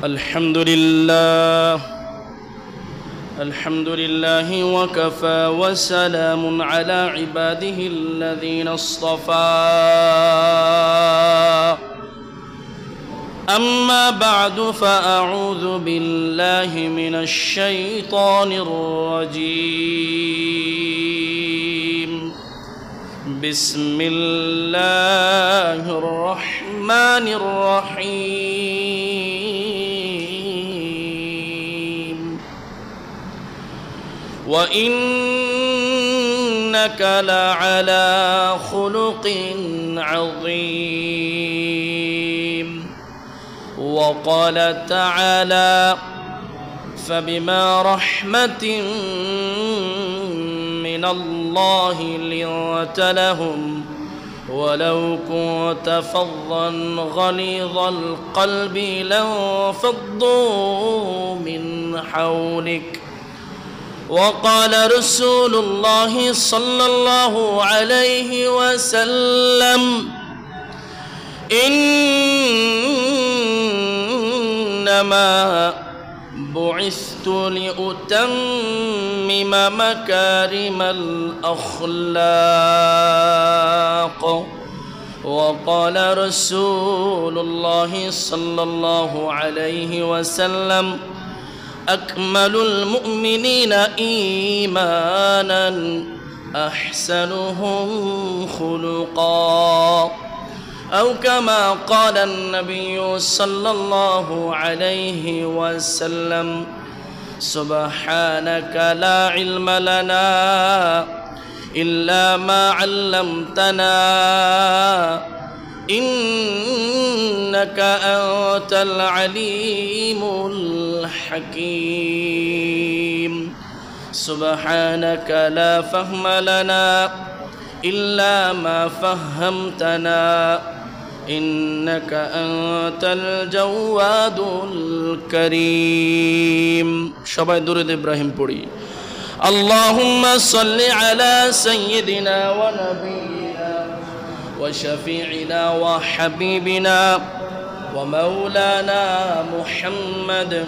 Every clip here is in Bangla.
الحمد لله وكفى وسلام على عباده الذين اصطفى أما بعد فأعوذ بالله من الشيطان الرجيم بسم الله الرحمن الرحيم وإنك لعلى خلق عظيم وقال تعالى فبما رحمة من الله لنت لهم ولو كنت فظا غليظ القلب لانفضوا من حولك وقال رسول الله صلى الله عليه وسلم إنما بعثت لأتمم مكارم الأخلاق وقال رسول الله صلى الله عليه وسلم أكمل المؤمنين إيمانا أحسنهم خلقا أو كما قال النبي صلى الله عليه وسلم سبحانك لا علم لنا إلا ما علمتنا إنك أنت العليم الحكيم سبحانك لا فهم لنا إلا ما فهمتنا إنك أنت الجواد الكريم شباب درود إبراهيم پڑھی اللهم صل على سيدنا ونبينا وشفيعنا وحبيبنا ومولانا محمد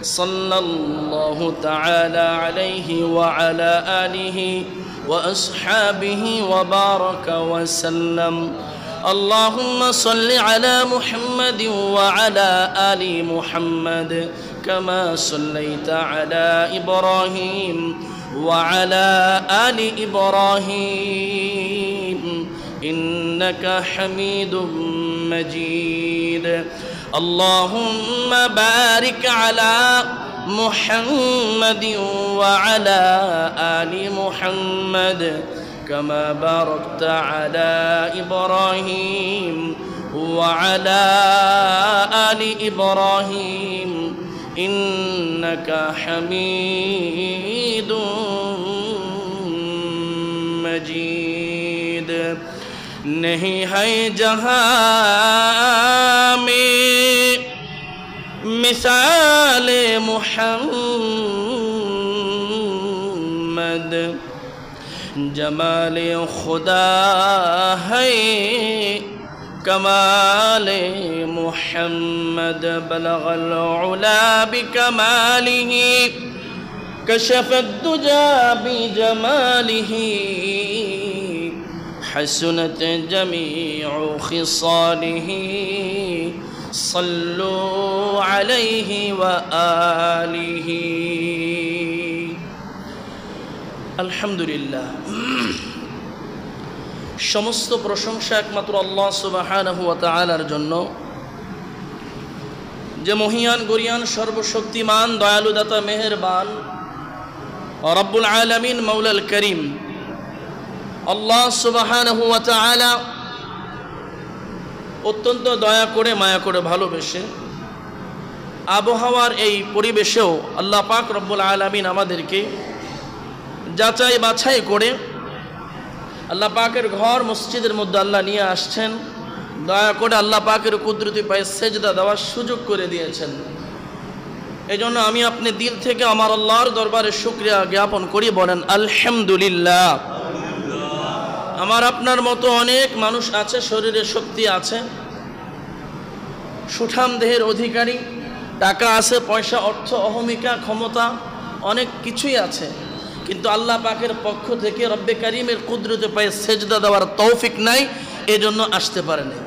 صلى الله تعالى عليه وعلى آله وأصحابه وبارك وسلم اللهم صل على محمد وعلى آل محمد كما صليت على إبراهيم وعلى آل إبراهيم إنك حميد مجيد اللهم بارك على محمد وعلى آل محمد كما باركت على إبراهيم وعلى آل إبراهيم إنك حميد مجيد नहीं है जहां में मिसाल मुहम्मद जमाल खुदा है कमाल मुहम्मद बलगल उला बिकमालिही कशफत दुजा बिजमालिही حسنت جميع خصاله صلوا عليه وآله الحمد لله সমস্ত প্রশংসা একমাত্র আল্লাহ সুবহানাহু ওয়া তাআলার জন্য যে মহিয়ান গরিয়ান সর্বশক্তিমান দয়ালু দাতা মেহেরবান রব্বুল আলামিন মাওলাল করিম আল্লাহ সুবহানাহু ওয়া তাআলা অত্যন্ত দয়া করে মায়া করে ভালোবেসে আবহাওয়ার এই পরিবেশেও আল্লাহ পাক রব্বুল আলামিন আমাদেরকে যাচাই বাছাই করে আল্লাহ পাকের ঘর মসজিদের মধ্যে আল্লাহ নিয়ে আসছেন দয়া করে আল্লাহ পাকের কুদরতি পায়ে সেজদা দেওয়ার সুযোগ করে দিয়েছেন এজন্য আমি আপনি দিল থেকে আমার আল্লাহর দরবারে শুকরিয়া জ্ঞাপন করি বলেন আলহামদুলিল্লাহ আমার আপনার মতো অনেক মানুষ আছে শরীরে শক্তি আছে সুঠাম দেহের অধিকারী টাকা আছে, পয়সা, অর্থ, অহমিকা, ক্ষমতা, অনেক কিছুই আছে, কিন্তু আল্লাহ পাকের পক্ষ থেকে রব্বে কারিমের কুদরতে পায়ে সেজদা দেওয়ার তৌফিক নাই, এজন্য আসতে পারেনি।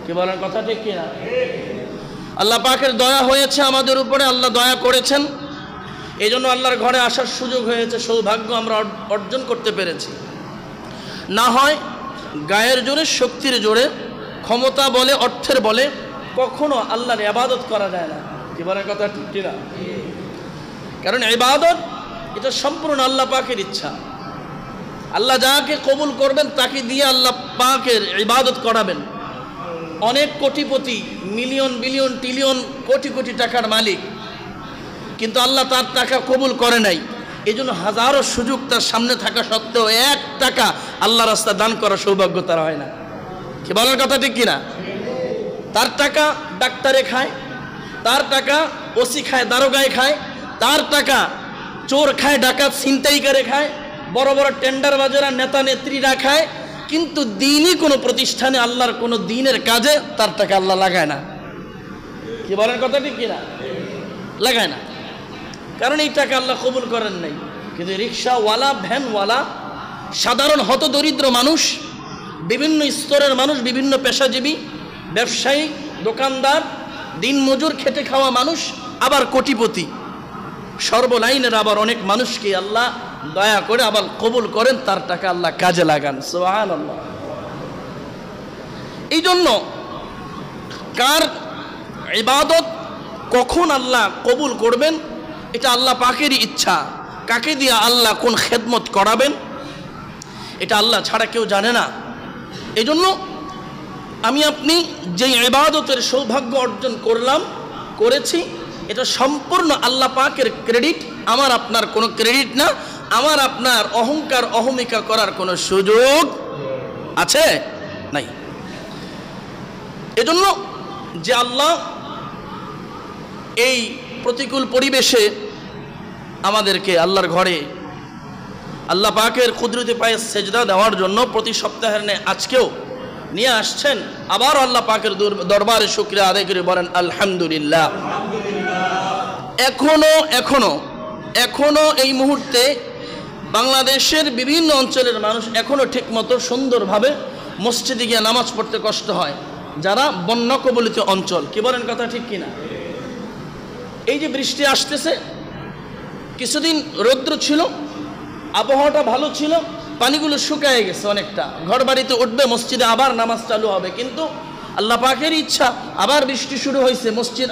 কি বলেন, কথা ঠিক কিনা? আল্লাহ পাকের দয়া হয়েছে আমাদের উপরে, আল্লাহ দয়া করেছেন, এই জন্য আল্লাহর ঘরে আসার সুযোগ হয়েছে, সৌভাগ্য আমরা অর্জন করতে পেরেছি। না হয় গায়ের জোরে, শক্তির জোরে, ক্ষমতা বলে, অর্থের বলে কখনো আল্লাহর ইবাদত করা যায় না। কি বলেন, কথা ঠিক কিনা? কারণ ইবাদত এটা সম্পূর্ণ আল্লাহ পাকের ইচ্ছা। আল্লাহ যাকে কবুল করবেন তাকে দিয়ে আল্লাহ পাকের ইবাদত করাবেন। অনেক কোটিপতি, million billion trillion crore crore টাকার মালিক, কিন্তু আল্লাহ তার টাকা কবুল করে নাই, এই জন্য হাজারো সুযোগ তার সামনে থাকা সত্ত্বেও 1 টাকা আল্লাহ রাস্তা দান করার সৌভাগ্য তার হয় না। কি বলার কথা ঠিক কিনা? তার টাকা ডাক্তারে খায়, তার টাকা ওসি খায়, দারোগায় খায়, তার টাকা চোর খায়, ডাকাত ছিনতাইকারে খায়, বড় বড় টেন্ডারবাজেরা, নেতা নেত্রীরা খায়, কিন্তু দিনই কোনো প্রতিষ্ঠানে আল্লাহর কোনো দিনের কাজে তার টাকা আল্লাহ লাগায় না। কি বলেন, কথা ঠিক কিনা? লাগায় না, কারণ এই টাকা আল্লাহ কবুল করেন নাই। কিন্তু রিক্সাওয়ালা, ভ্যানওয়ালা, সাধারণ হতদরিদ্র মানুষ, বিভিন্ন স্তরের মানুষ, বিভিন্ন পেশাজীবী, ব্যবসায়ী, দোকানদার, দিনমজুর, খেটে খাওয়া মানুষ, আবার কোটিপতি, সর্বলাইনের আবার অনেক মানুষকে আল্লাহ দয়া করে আবার কবুল করেন, তার টাকা আল্লাহ কাজে লাগান। সুবহানাল্লাহ। এই জন্য কার ইবাদত কখন আল্লাহ কবুল করবেন এটা আল্লাহ পাকেরই ইচ্ছা। কাকে দিয়ে আল্লাহ কোন খেদমত করাবেন এটা আল্লাহ ছাড়া কেউ জানে না। এই জন্য আমি আপনি যে ইবাদতের সৌভাগ্য অর্জন করেছি, এটা সম্পূর্ণ আল্লাহ পাকের ক্রেডিট, আমার আপনার কোনো ক্রেডিট না। আমার আপনার অহংকার, অহমিকা করার কোনো সুযোগ আছে? নাই। এজন্য যে আল্লাহ এই প্রতিকূল পরিবেশে আমাদেরকে আল্লাহর ঘরে আল্লাহ পাকের কুদরতি পায়ে সেজদা দেওয়ার জন্য প্রতি সপ্তাহের ন্যায় আজকেও নিয়ে আসছেন, আবার আল্লাহ পাকের দরবারে শুকরিয়া আদায় করে বলেন আলহামদুলিল্লাহ। এখনো এই মুহূর্তে বাংলাদেশের বিভিন্ন অঞ্চলের মানুষ এখনো ঠিকমতো সুন্দরভাবে মসজিদে গিয়ে নামাজ পড়তে কষ্ট হয়, যারা বন্যা কবলিত অঞ্চল। কি বলেন, কথা ঠিক কিনা? এই যে বৃষ্টি আসতেছে, কিছুদিন রৌদ্র ছিল, আবহাওয়াটা ভালো ছিল, পানিগুলো শুকায় গেছে অনেকটা, ঘর বাড়িতে উঠবে, মসজিদে আবার নামাজ চালু হবে, কিন্তু আল্লাহ পাকের ইচ্ছা আবার বৃষ্টি শুরু হয়েছে, মসজিদ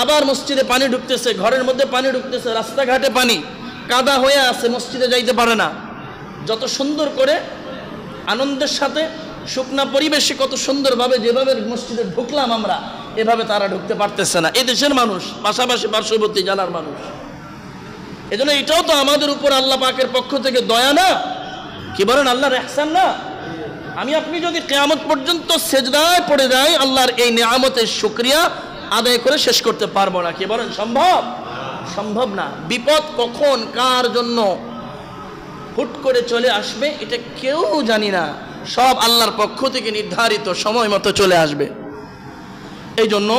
আবার মসজিদে পানি ঢুকতেছে, ঘরের মধ্যে পানি ঢুকতেছে, রাস্তাঘাটে পানি, কাদা হয়ে আছে, মসজিদে যাইতে পারে না। যত সুন্দর করে আনন্দের সাথে শুকনা পরিবেশে কত সুন্দরভাবে যেভাবে মসজিদে ঢুকলাম আমরা, এভাবে তারা ঢুকতে পারতেছে না, এ দেশের মানুষ, পাশাপাশি পার্শ্ববর্তী জেলার মানুষ। এজন্য এটাও তো আমাদের উপর আল্লাহ পাকের পক্ষ থেকে দয়া না? কি বলেন, আল্লাহর ইহসান না? আমি আপনি যদি কিয়ামত পর্যন্ত সেজদায় পড়ে যাই, আল্লাহর এই নিয়ামতের শুকরিয়া আদায় করে শেষ করতে পারবো না। কি বলেন, সম্ভব? সম্ভব না। বিপদ কখন কার জন্য হুট করে চলে আসবে এটা কেউ জানি না, সব আল্লাহর পক্ষ থেকে নির্ধারিত সময় মতো চলে আসবে। এই জন্য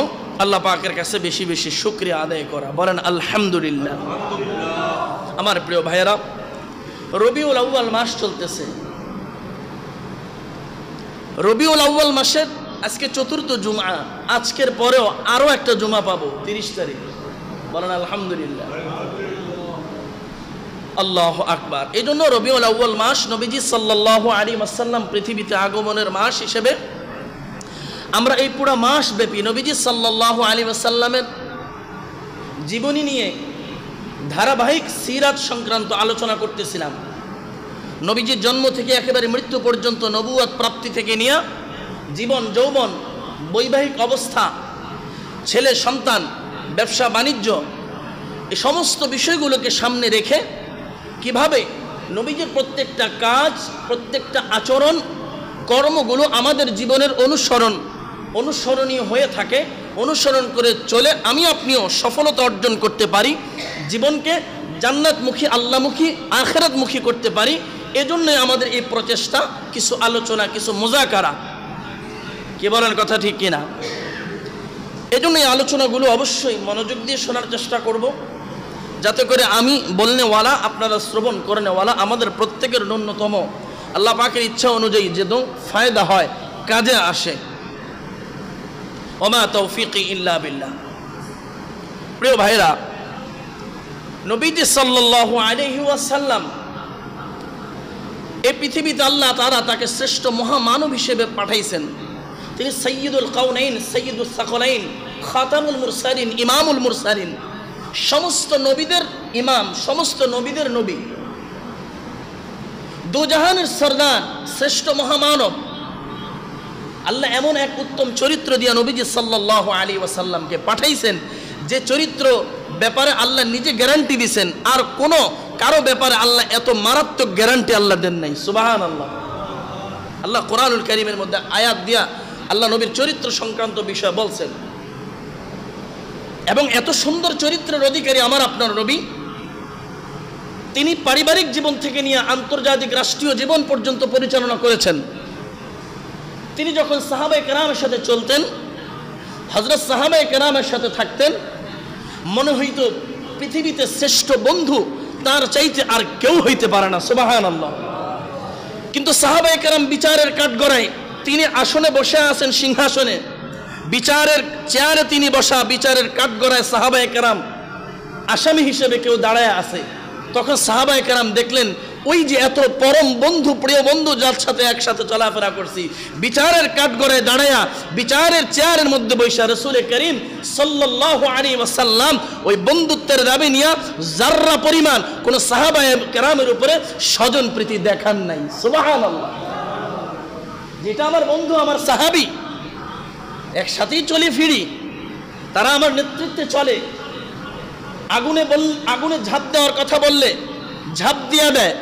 আল্লাহ পাকের কাছে বেশি বেশি শুকরিয়া আদায় করা, বলেন আলহামদুলিল্লাহ। আমার প্রিয় ভাইয়েরা, রবিউল আউয়াল মাস চলতেছে। রবিউল আউয়াল মাসের আজকে 4th জুমা, আজকের পরেও আরো একটা জুমা পাবো 30 তারিখ, বলেন আলহামদুলিল্লাহ। আল্লাহু আকবার। এই জন্য রবিউল আউয়াল মাস নবীজি সাল্লাল্লাহু আলাইহি ওয়াসাল্লাম পৃথিবীতে আগমনের মাস হিসেবে আমরা এই পুরো মাস ব্যাপী নবীজি সাল্লাল্লাহু আলাইহি ওয়াসাল্লামের জীবনী নিয়ে ধারাবাহিক সিরাত সংক্রান্ত আলোচনা করতেছিলাম। নবীজির জন্ম থেকে একেবারে মৃত্যু পর্যন্ত, নবুয়ত প্রাপ্তি থেকে নিয়ে জীবন যৌবন, বৈবাহিক অবস্থা, ছেলে সন্তান, ব্যবসা বাণিজ্য, এই সমস্ত বিষয়গুলোকে সামনে রেখে কিভাবে নবীজির প্রত্যেকটা কাজ, প্রত্যেকটা আচরণ, কর্মগুলো আমাদের জীবনের অনুসরণীয় হয়ে থাকে, অনুসরণ করে চলে আমি আপনিও সফলতা অর্জন করতে পারি, জীবনকে জান্নাতমুখী, আল্লাহমুখী, আখিরাতমুখী করতে পারি। এজন্যই আমাদের এই প্রচেষ্টা, কিছু আলোচনা, কিছু মুজাকারা। কি বলেন, কথা ঠিক কিনা? এজন্য এই আলোচনাগুলো অবশ্যই মনোযোগ দিয়ে শোনার চেষ্টা করব, যাতে করে আমি বলনেওয়ালা, আপনারা শ্রবণ করেনেওয়ালা, আমাদের প্রত্যেকের ন্যূনতম আল্লাহ পাকের ইচ্ছা অনুযায়ী যেন ফায়দা হয়, কাজে আসে। ওমা তৌফিকি ইল্লা বিল্লাহ। প্রিয় ভাইরা, নবীজি সাল্লাল্লাহু আলাইহি ওয়াসাল্লাম এই পৃথিবীতে আল্লাহ তাআলা তাকে শ্রেষ্ঠ মহামানব হিসেবে পাঠাইছেন। তিনি সাইয়্যিদুল কাউনাইন, সাইয়্যিদুস সাকলাইন, খাতামুল মুরসালিন, ইমামুল মুরসালিন, সমস্ত নবীদের ইমাম, সমস্ত নবীদের নবী, দুজাহানের সরদার, শ্রেষ্ঠ মহামানব। আল্লাহ এমন এক উত্তম চরিত্র দিয়া নবীজি সাল্লাল্লাহু আলাইহি ওয়াসাল্লামকে পাঠাইছেন, যে চরিত্র ব্যাপারে আল্লাহ নিজে গ্যারান্টি দিয়েছেন, আর কোনো কারো ব্যাপারে আল্লাহ এত মারাত্মক গ্যারান্টি আল্লাহ দেন নাই। সুবহানাল্লাহ। আল্লাহ কোরআনুল কারীমের মধ্যে আয়াত দিয়া আল্লাহ নবীর চরিত্র সংক্রান্ত বিষয় বলছেন, এবং এত সুন্দর চরিত্রের অধিকারী আমার আপনার নবী। তিনি পারিবারিক জীবন থেকে নিয়ে আন্তর্জাতিক রাষ্ট্রীয় জীবন পর্যন্ত পরিচালনা করেছেন। তিনি যখন সাহাবায়ে কেরামের সাথে চলতেন, হযরত সাহাবায়ে কেরামের সাথে থাকতেন, মনে হইতো পৃথিবীতে শ্রেষ্ঠ বন্ধু তার চাইতে আর কেউ হইতে পারে না। সুবহানাল্লাহ। কিন্তু সাহাবায়ে কেরাম বিচারের কাঠগড়ায়, তিনি আসনে বসে আছেন সিংহাসনে, বিচারের চেয়ারে তিনি বসা, বিচারের কাঠগড়ায় সাহাবায়ে কেরাম আসামি হিসেবে কেউ দাঁড়ায় আছে। তখন সাহাবায়ে কেরাম দেখলেন, ওই যে এত পরম বন্ধু, প্রিয় বন্ধু, যার সাথে একসাথে চলাফেরা করছি, বিচারের কাঠগড়ায় দাঁড়ায়া বিচারের চেয়ারের মধ্যে বৈশা রাসূল করিম সাল্লাল্লাহু আলাইহি ওয়াসাল্লাম ওই বন্ধুত্বের দাবি নিয়ে যাররা পরিমাণ কোন সাহাবায়ে কেরামের উপরে স্বজন প্রীতি দেখান নাই। সুবহানাল্লাহ। যেটা আমার বন্ধু, আমার সাহাবী, একসাথেই চলি ফিরি, তারা আমার নেতৃত্বে চলে, আগুনে ঝাঁপ দেওয়ার কথা বললে ঝাঁপ দিয়া দেয়,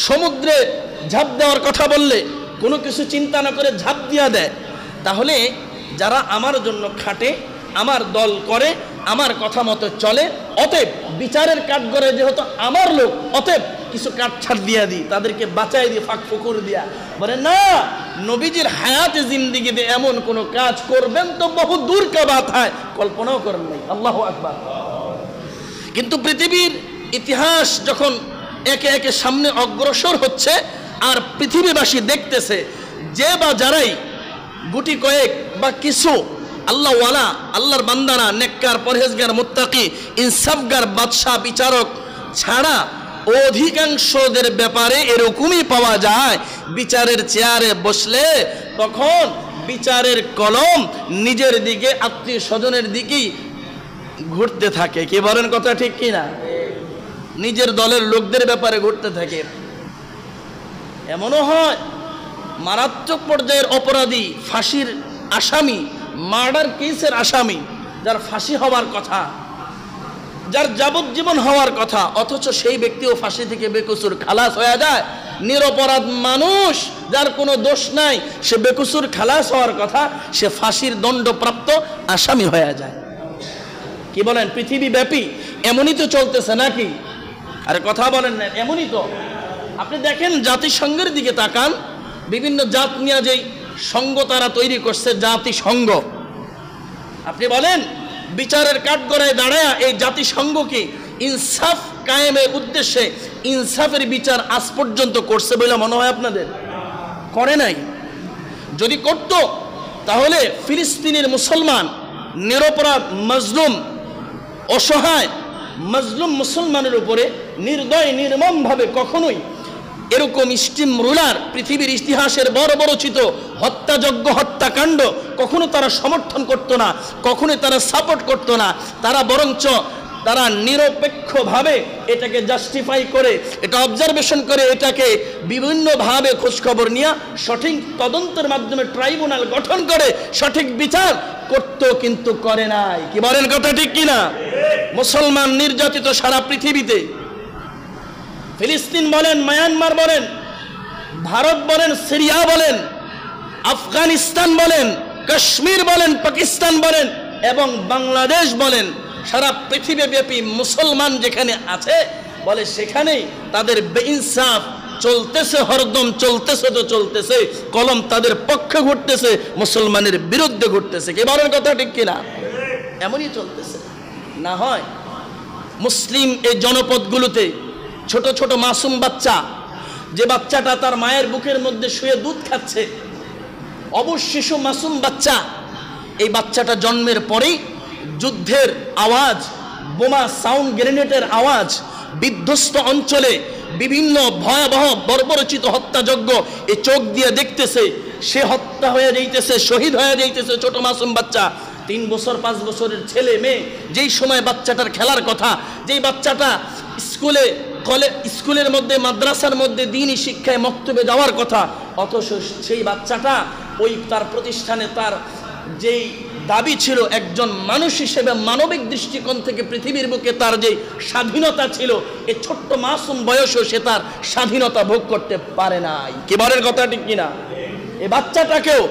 সমুদ্রে ঝাঁপ দেওয়ার কথা বললে কোনো কিছু চিন্তা না করে ঝাঁপ দিয়া দেয়। তাহলে যারা আমার জন্য খাটে, আমার দল করে, আমার কথা মতো চলে, অতএব বিচারের কাঠগড়ায় যেহেতু আমার লোক, অতএব কিছু কাটছাট দিয়া দিই, তাদেরকে বাঁচাই দিয়ে ফাঁক ফুকুর দিয়া। বলে না, নবীজির হায়াতে জিন্দিগিতে এমন কোনো কাজ করবেন তো বহু দূর কা বাত হয়, কল্পনাও করেন নাই। আল্লাহু আকবার। কিন্তু পৃথিবীর ইতিহাস যখন একে একে সামনে অগ্রসর হচ্ছে, আর পৃথিবীবাসী দেখতেছে যে বা যারাই গুটি কয়েক বা কিছু আল্লাহওয়ালা, আল্লাহর বান্দারা, নেককার, পরহেজগার, মুত্তাকি, ইনসাফগার বাদশাহ, বিচারক ছাড়া অধিকাংশদের ব্যাপারে এরকমই পাওয়া যায়, বিচারের চেয়ারে বসলে তখন বিচারের কলম নিজের দিকে, আত্মীয় স্বজনের দিকেই ঘুরতে থাকে। কি বলেন, কথা ঠিক কিনা? নিজের দলের লোকদের ব্যাপারে ঘুরতে থাকে। এমনও হয় মারাত্মক পর্যায়ের অপরাধী, ফাঁসির আসামি, মার্ডার কেসের আসামি, যার ফাঁসি হওয়ার কথা, যার যাবজ্জীবন হওয়ার কথা, অথচ সেই ব্যক্তিও ফাঁসি থেকে বেকসুর খালাস হয়ে যায়। নিরপরাধ মানুষ, যার কোনো দোষ নাই, সে বেকসুর খালাস হওয়ার কথা, সে ফাঁসির দণ্ডপ্রাপ্ত আসামি হয়ে যায়। কি বলেন, পৃথিবী ব্যাপী এমনই তো চলতেছে নাকি? আরে কথা বলেন না, এমনই তো। আপনি দেখেন, জাতিসংঘের দিকে তাকান, বিভিন্ন জাত নিয়ে যেই সংঘ তারা তৈরি করছে, জাতিসংঘ। আপনি বলেন, বিচারের কাঠগড়ায় দাঁড়ায় এই জাতিসংঘকে ইনসাফ কায়েমের উদ্দেশ্যে ইনসাফের বিচার আজ পর্যন্ত করছে বলে মনে হয় আপনাদের? করে নাই। যদি করত, তাহলে ফিলিস্তিনের মুসলমান, নিরপরাধ, মজলুম, অসহায় মজলুম মুসলমানের উপরে নির্দয় নির্মমভাবে কখনোই এরকম স্টিম রুলার, পৃথিবীর ইতিহাসের বড় বড়চিত হত্যাযজ্ঞ, হত্যাকাণ্ড কখনো তারা সমর্থন করতো না, কখনোই তারা সাপোর্ট করতো না। তারা বরঞ্চ তারা নিরপেক্ষভাবে এটাকে জাস্টিফাই করে, এটা অবজারভেশন করে, এটাকে বিভিন্নভাবে খোঁজখবর নিয়ে সঠিক তদন্তের মাধ্যমে ট্রাইব্যুনাল গঠন করে সঠিক বিচার করতো, কিন্তু করে নাই। কি বলেন, কথা ঠিক কিনা? মুসলমান নির্যাতিত সারা পৃথিবীতে। ফিলিস্তিন বলেন, মায়ানমার বলেন, ভারত বলেন, সিরিয়া বলেন, আফগানিস্তান বলেন, কাশ্মীর বলেন, পাকিস্তান বলেন এবং বাংলাদেশ বলেন, সারা পৃথিবীব্যাপী মুসলমান যেখানে আছে, বলে সেখানেই তাদের বেইনসাফ চলতেছে, হরদম চলতেছে, তো চলতেছে। কলম তাদের পক্ষে ঘুরতেছে, মুসলমানের বিরুদ্ধে ঘুরতেছে। কি বলেন, কথা ঠিক কিনা? এমনই চলতেছে। না হয় মুসলিম এই জনপদগুলোতে ছোট ছোট মাসুম বাচ্চা, যে বাচ্চাটা তার মায়ের বুকের মধ্যে শুয়ে দুধ খাচ্ছে, অবশ শিশু মাসুম বাচ্চা, এই বাচ্চাটা জন্মের পরেই যুদ্ধের আওয়াজ, বোমা সাউন্ড গ্রেনেডের আওয়াজ, বিধ্বস্ত অঞ্চলে বিভিন্ন ভয়াবহ বর্বরচিত হত্যাযজ্ঞ এই চোখ দিয়ে দেখতেছে। সে হত্যা হয়ে যাইতেছে, শহীদ হয়ে যাইতেছে ছোট মাসুম বাচ্চা, 3 বছর 5 বছরের ছেলে মেয়ে। যেই সময় বাচ্চাটার খেলার কথা, যেই বাচ্চাটা স্কুলের মধ্যে মাদ্রাসার মধ্যে দ্বীনি শিক্ষায় মক্তবে যাওয়ার কথা, অথচ সেই বাচ্চাটা ওই তার প্রতিষ্ঠানে তার যেই দাবি ছিল একজন মানুষ হিসেবে মানবিক দৃষ্টিকোণ থেকে পৃথিবীর বুকে তার যে স্বাধীনতা ছিল, এই ছোট্ট মাসুম বয়সেও সে তার স্বাধীনতা ভোগ করতে পারে নাই। কি বলেন কথা ঠিক কিনা? এই বাচ্চাটাকেও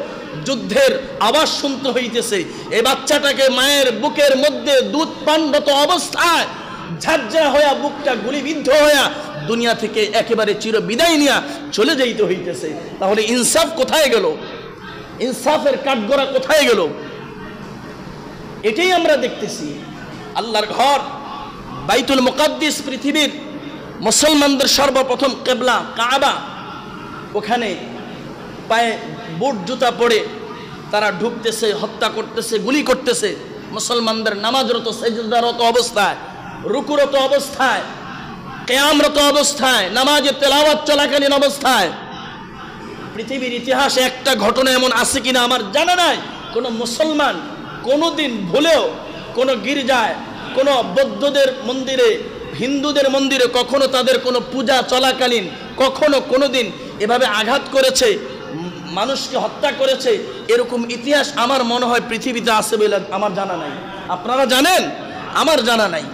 যুদ্ধের আওয়াজ শুনতে হইতেছে। এই বাচ্চাটাকে মায়ের বুকের মধ্যে দুধ পানরত অবস্থায় ঝাঁঝরা হইয়া, বুকটা গুলিবিদ্ধ হইয়া দুনিয়া থেকে একেবারে চির বিদায় নিয়ে চলে যাইতে হইতেছে। তাহলে ইনসাফ কোথায় গেল? ইনসাফের কাঠগড়া কোথায় গেল? এটাই আমরা দেখতেছি। আল্লাহর ঘর বাইতুল মুকাদ্দিস, পৃথিবীর মুসলমানদের সর্বপ্রথম কিবলা কাবা, ওখানে পায়ে বুট জুতা পরে তারা ঢুকতেছে, হত্যা করতেছে, গুলি করতেছে। মুসলমানদের নামাজরত, সেজদারত অবস্থায়, রুকুরত অবস্থায়, কিয়ামরত অবস্থায়, নামাজে তেলাওয়াত চলাকালীন অবস্থায়। পৃথিবীর ইতিহাসে একটা ঘটনা এমন আছে কিনা আমার জানা নাই, কোন মুসলমান কোনোদিন ভুলেও কোনো গির্জায়, কোনো বৌদ্ধদের মন্দিরে, হিন্দুদের মন্দিরে কখনো তাদের কোনো পূজা চলাকালীন কখনো কোনোদিন এভাবে আঘাত করেছে, মানুষকে হত্যা করেছে, এরকম ইতিহাস আমার মনে হয় পৃথিবীতে আছে বলে আমার জানা নাই। আপনারা জানেন? আমার জানা নাই,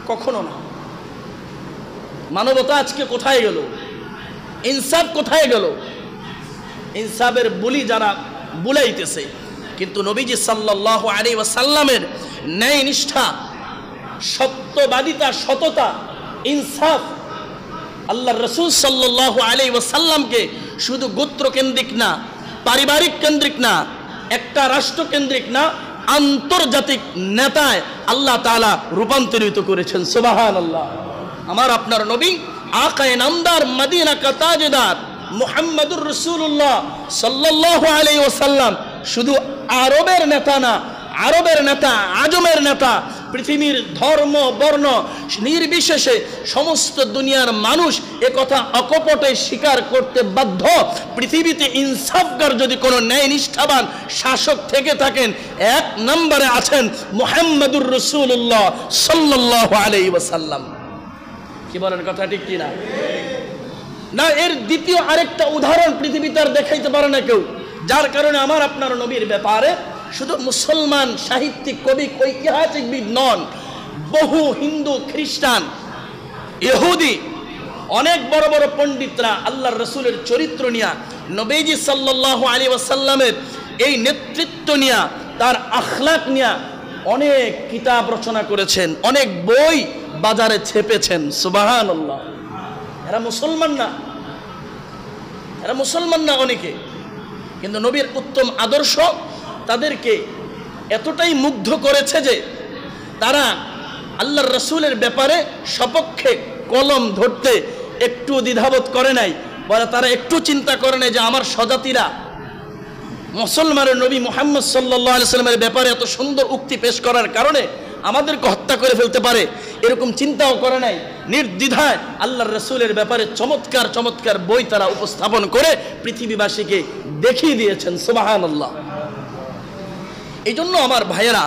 কখনো না। মানবতা আজকে কোথায় গেল? ইনসাফ কোথায় গেল? ইনসাফের বুলি যারা বুলাইতেছে, কিন্তু নবীজি সাল্লাল্লাহু আলাইহি ওয়াসাল্লামের ন্যায় নিষ্ঠা, সত্যবাদিতা, সততা, ইনসাফ, আল্লাহর রাসূল সাল্লাল্লাহু আলাইহি ওয়াসাল্লামকে শুধু গোত্র কেন্দ্রিক না, পারিবারিক কেন্দ্রিক না, একটা রাষ্ট্র কেন্দ্রিক না, আন্তর্জাতিক নেতায় আল্লাহ তাআলা রূপান্তরিত করেছেন। সুবহানাল্লাহ। আমার আপনার নবী আকায়ে নামদার, মদিনা কা তাজদার মুহাম্মদুর রাসূলুল্লাহ সাল্লাল্লাহু আলাইহি ওয়াসাল্লাম শুধু আরবের নেতা না, আরবের নেতা, আজমের নেতা, পৃথিবীর ধর্ম বর্ণ নির্বিশেষে সমস্ত দুনিয়ার মানুষ একথা অকপটে স্বীকার করতে বাধ্য। পৃথিবীতে ইনসাফগার যদি কোনো ন্যায় নিষ্ঠাবান শাসক থেকে থাকেন, 1 নম্বরে আছেন মুহাম্মদুর রাসূলুল্লাহ সাল্লাল্লাহু আলাইহি ওয়াসাল্লাম। কি বলেন কথা ঠিক কিনা? না, এর দ্বিতীয় আরেকটা উদাহরণ পৃথিবীতে আর দেখাইতে পারে না কেউ, যার কারণে আমার আপনার নবীর ব্যাপারে শুধু মুসলমান সাহিত্যিক, কবি, ঐতিহাসিকবিদ নন, বহু হিন্দু, খ্রিস্টান, ইহুদি, অনেক বড় বড় পণ্ডিতরা আল্লাহর রাসূলের চরিত্র নিয়ে, নবীজি সাল্লাল্লাহু আলাইহি ওয়াসাল্লামের এই নেতৃত্ব নিয়ে, তার আখলাক নিয়ে অনেক কিতাব রচনা করেছেন, অনেক বই বাজারে ছেপেছেন। সুবহানাল্লাহ। এরা মুসলমান না, এরা মুসলমান না অনেকে, কিন্তু নবীর উত্তম আদর্শ তাদেরকে এতটাই মুগ্ধ করেছে যে তারা আল্লাহর রাসূলের ব্যাপারে সপক্ষে কলম ধরতে একটু দ্বিধাবোধ করে নাই, বলে তারা একটু চিন্তা করে নাই যে আমার স্বজাতিরা মুসলমানের নবী মুহাম্মদ সাল্লাল্লাহু আলাইহি ওয়াসাল্লামের ব্যাপারে এত সুন্দর উক্তি পেশ করার কারণে আমাদেরকে হত্যা করে ফেলতে পারে, এরকম চিন্তাও করে নাই। নির্দ্বিধায় আল্লাহর রাসূলের ব্যাপারে চমৎকার চমৎকার বই তারা উপস্থাপন করে পৃথিবীবাসীকে দেখিয়ে দিয়েছেন। সুবহানাল্লাহ। এই জন্য আমার ভাইয়েরা,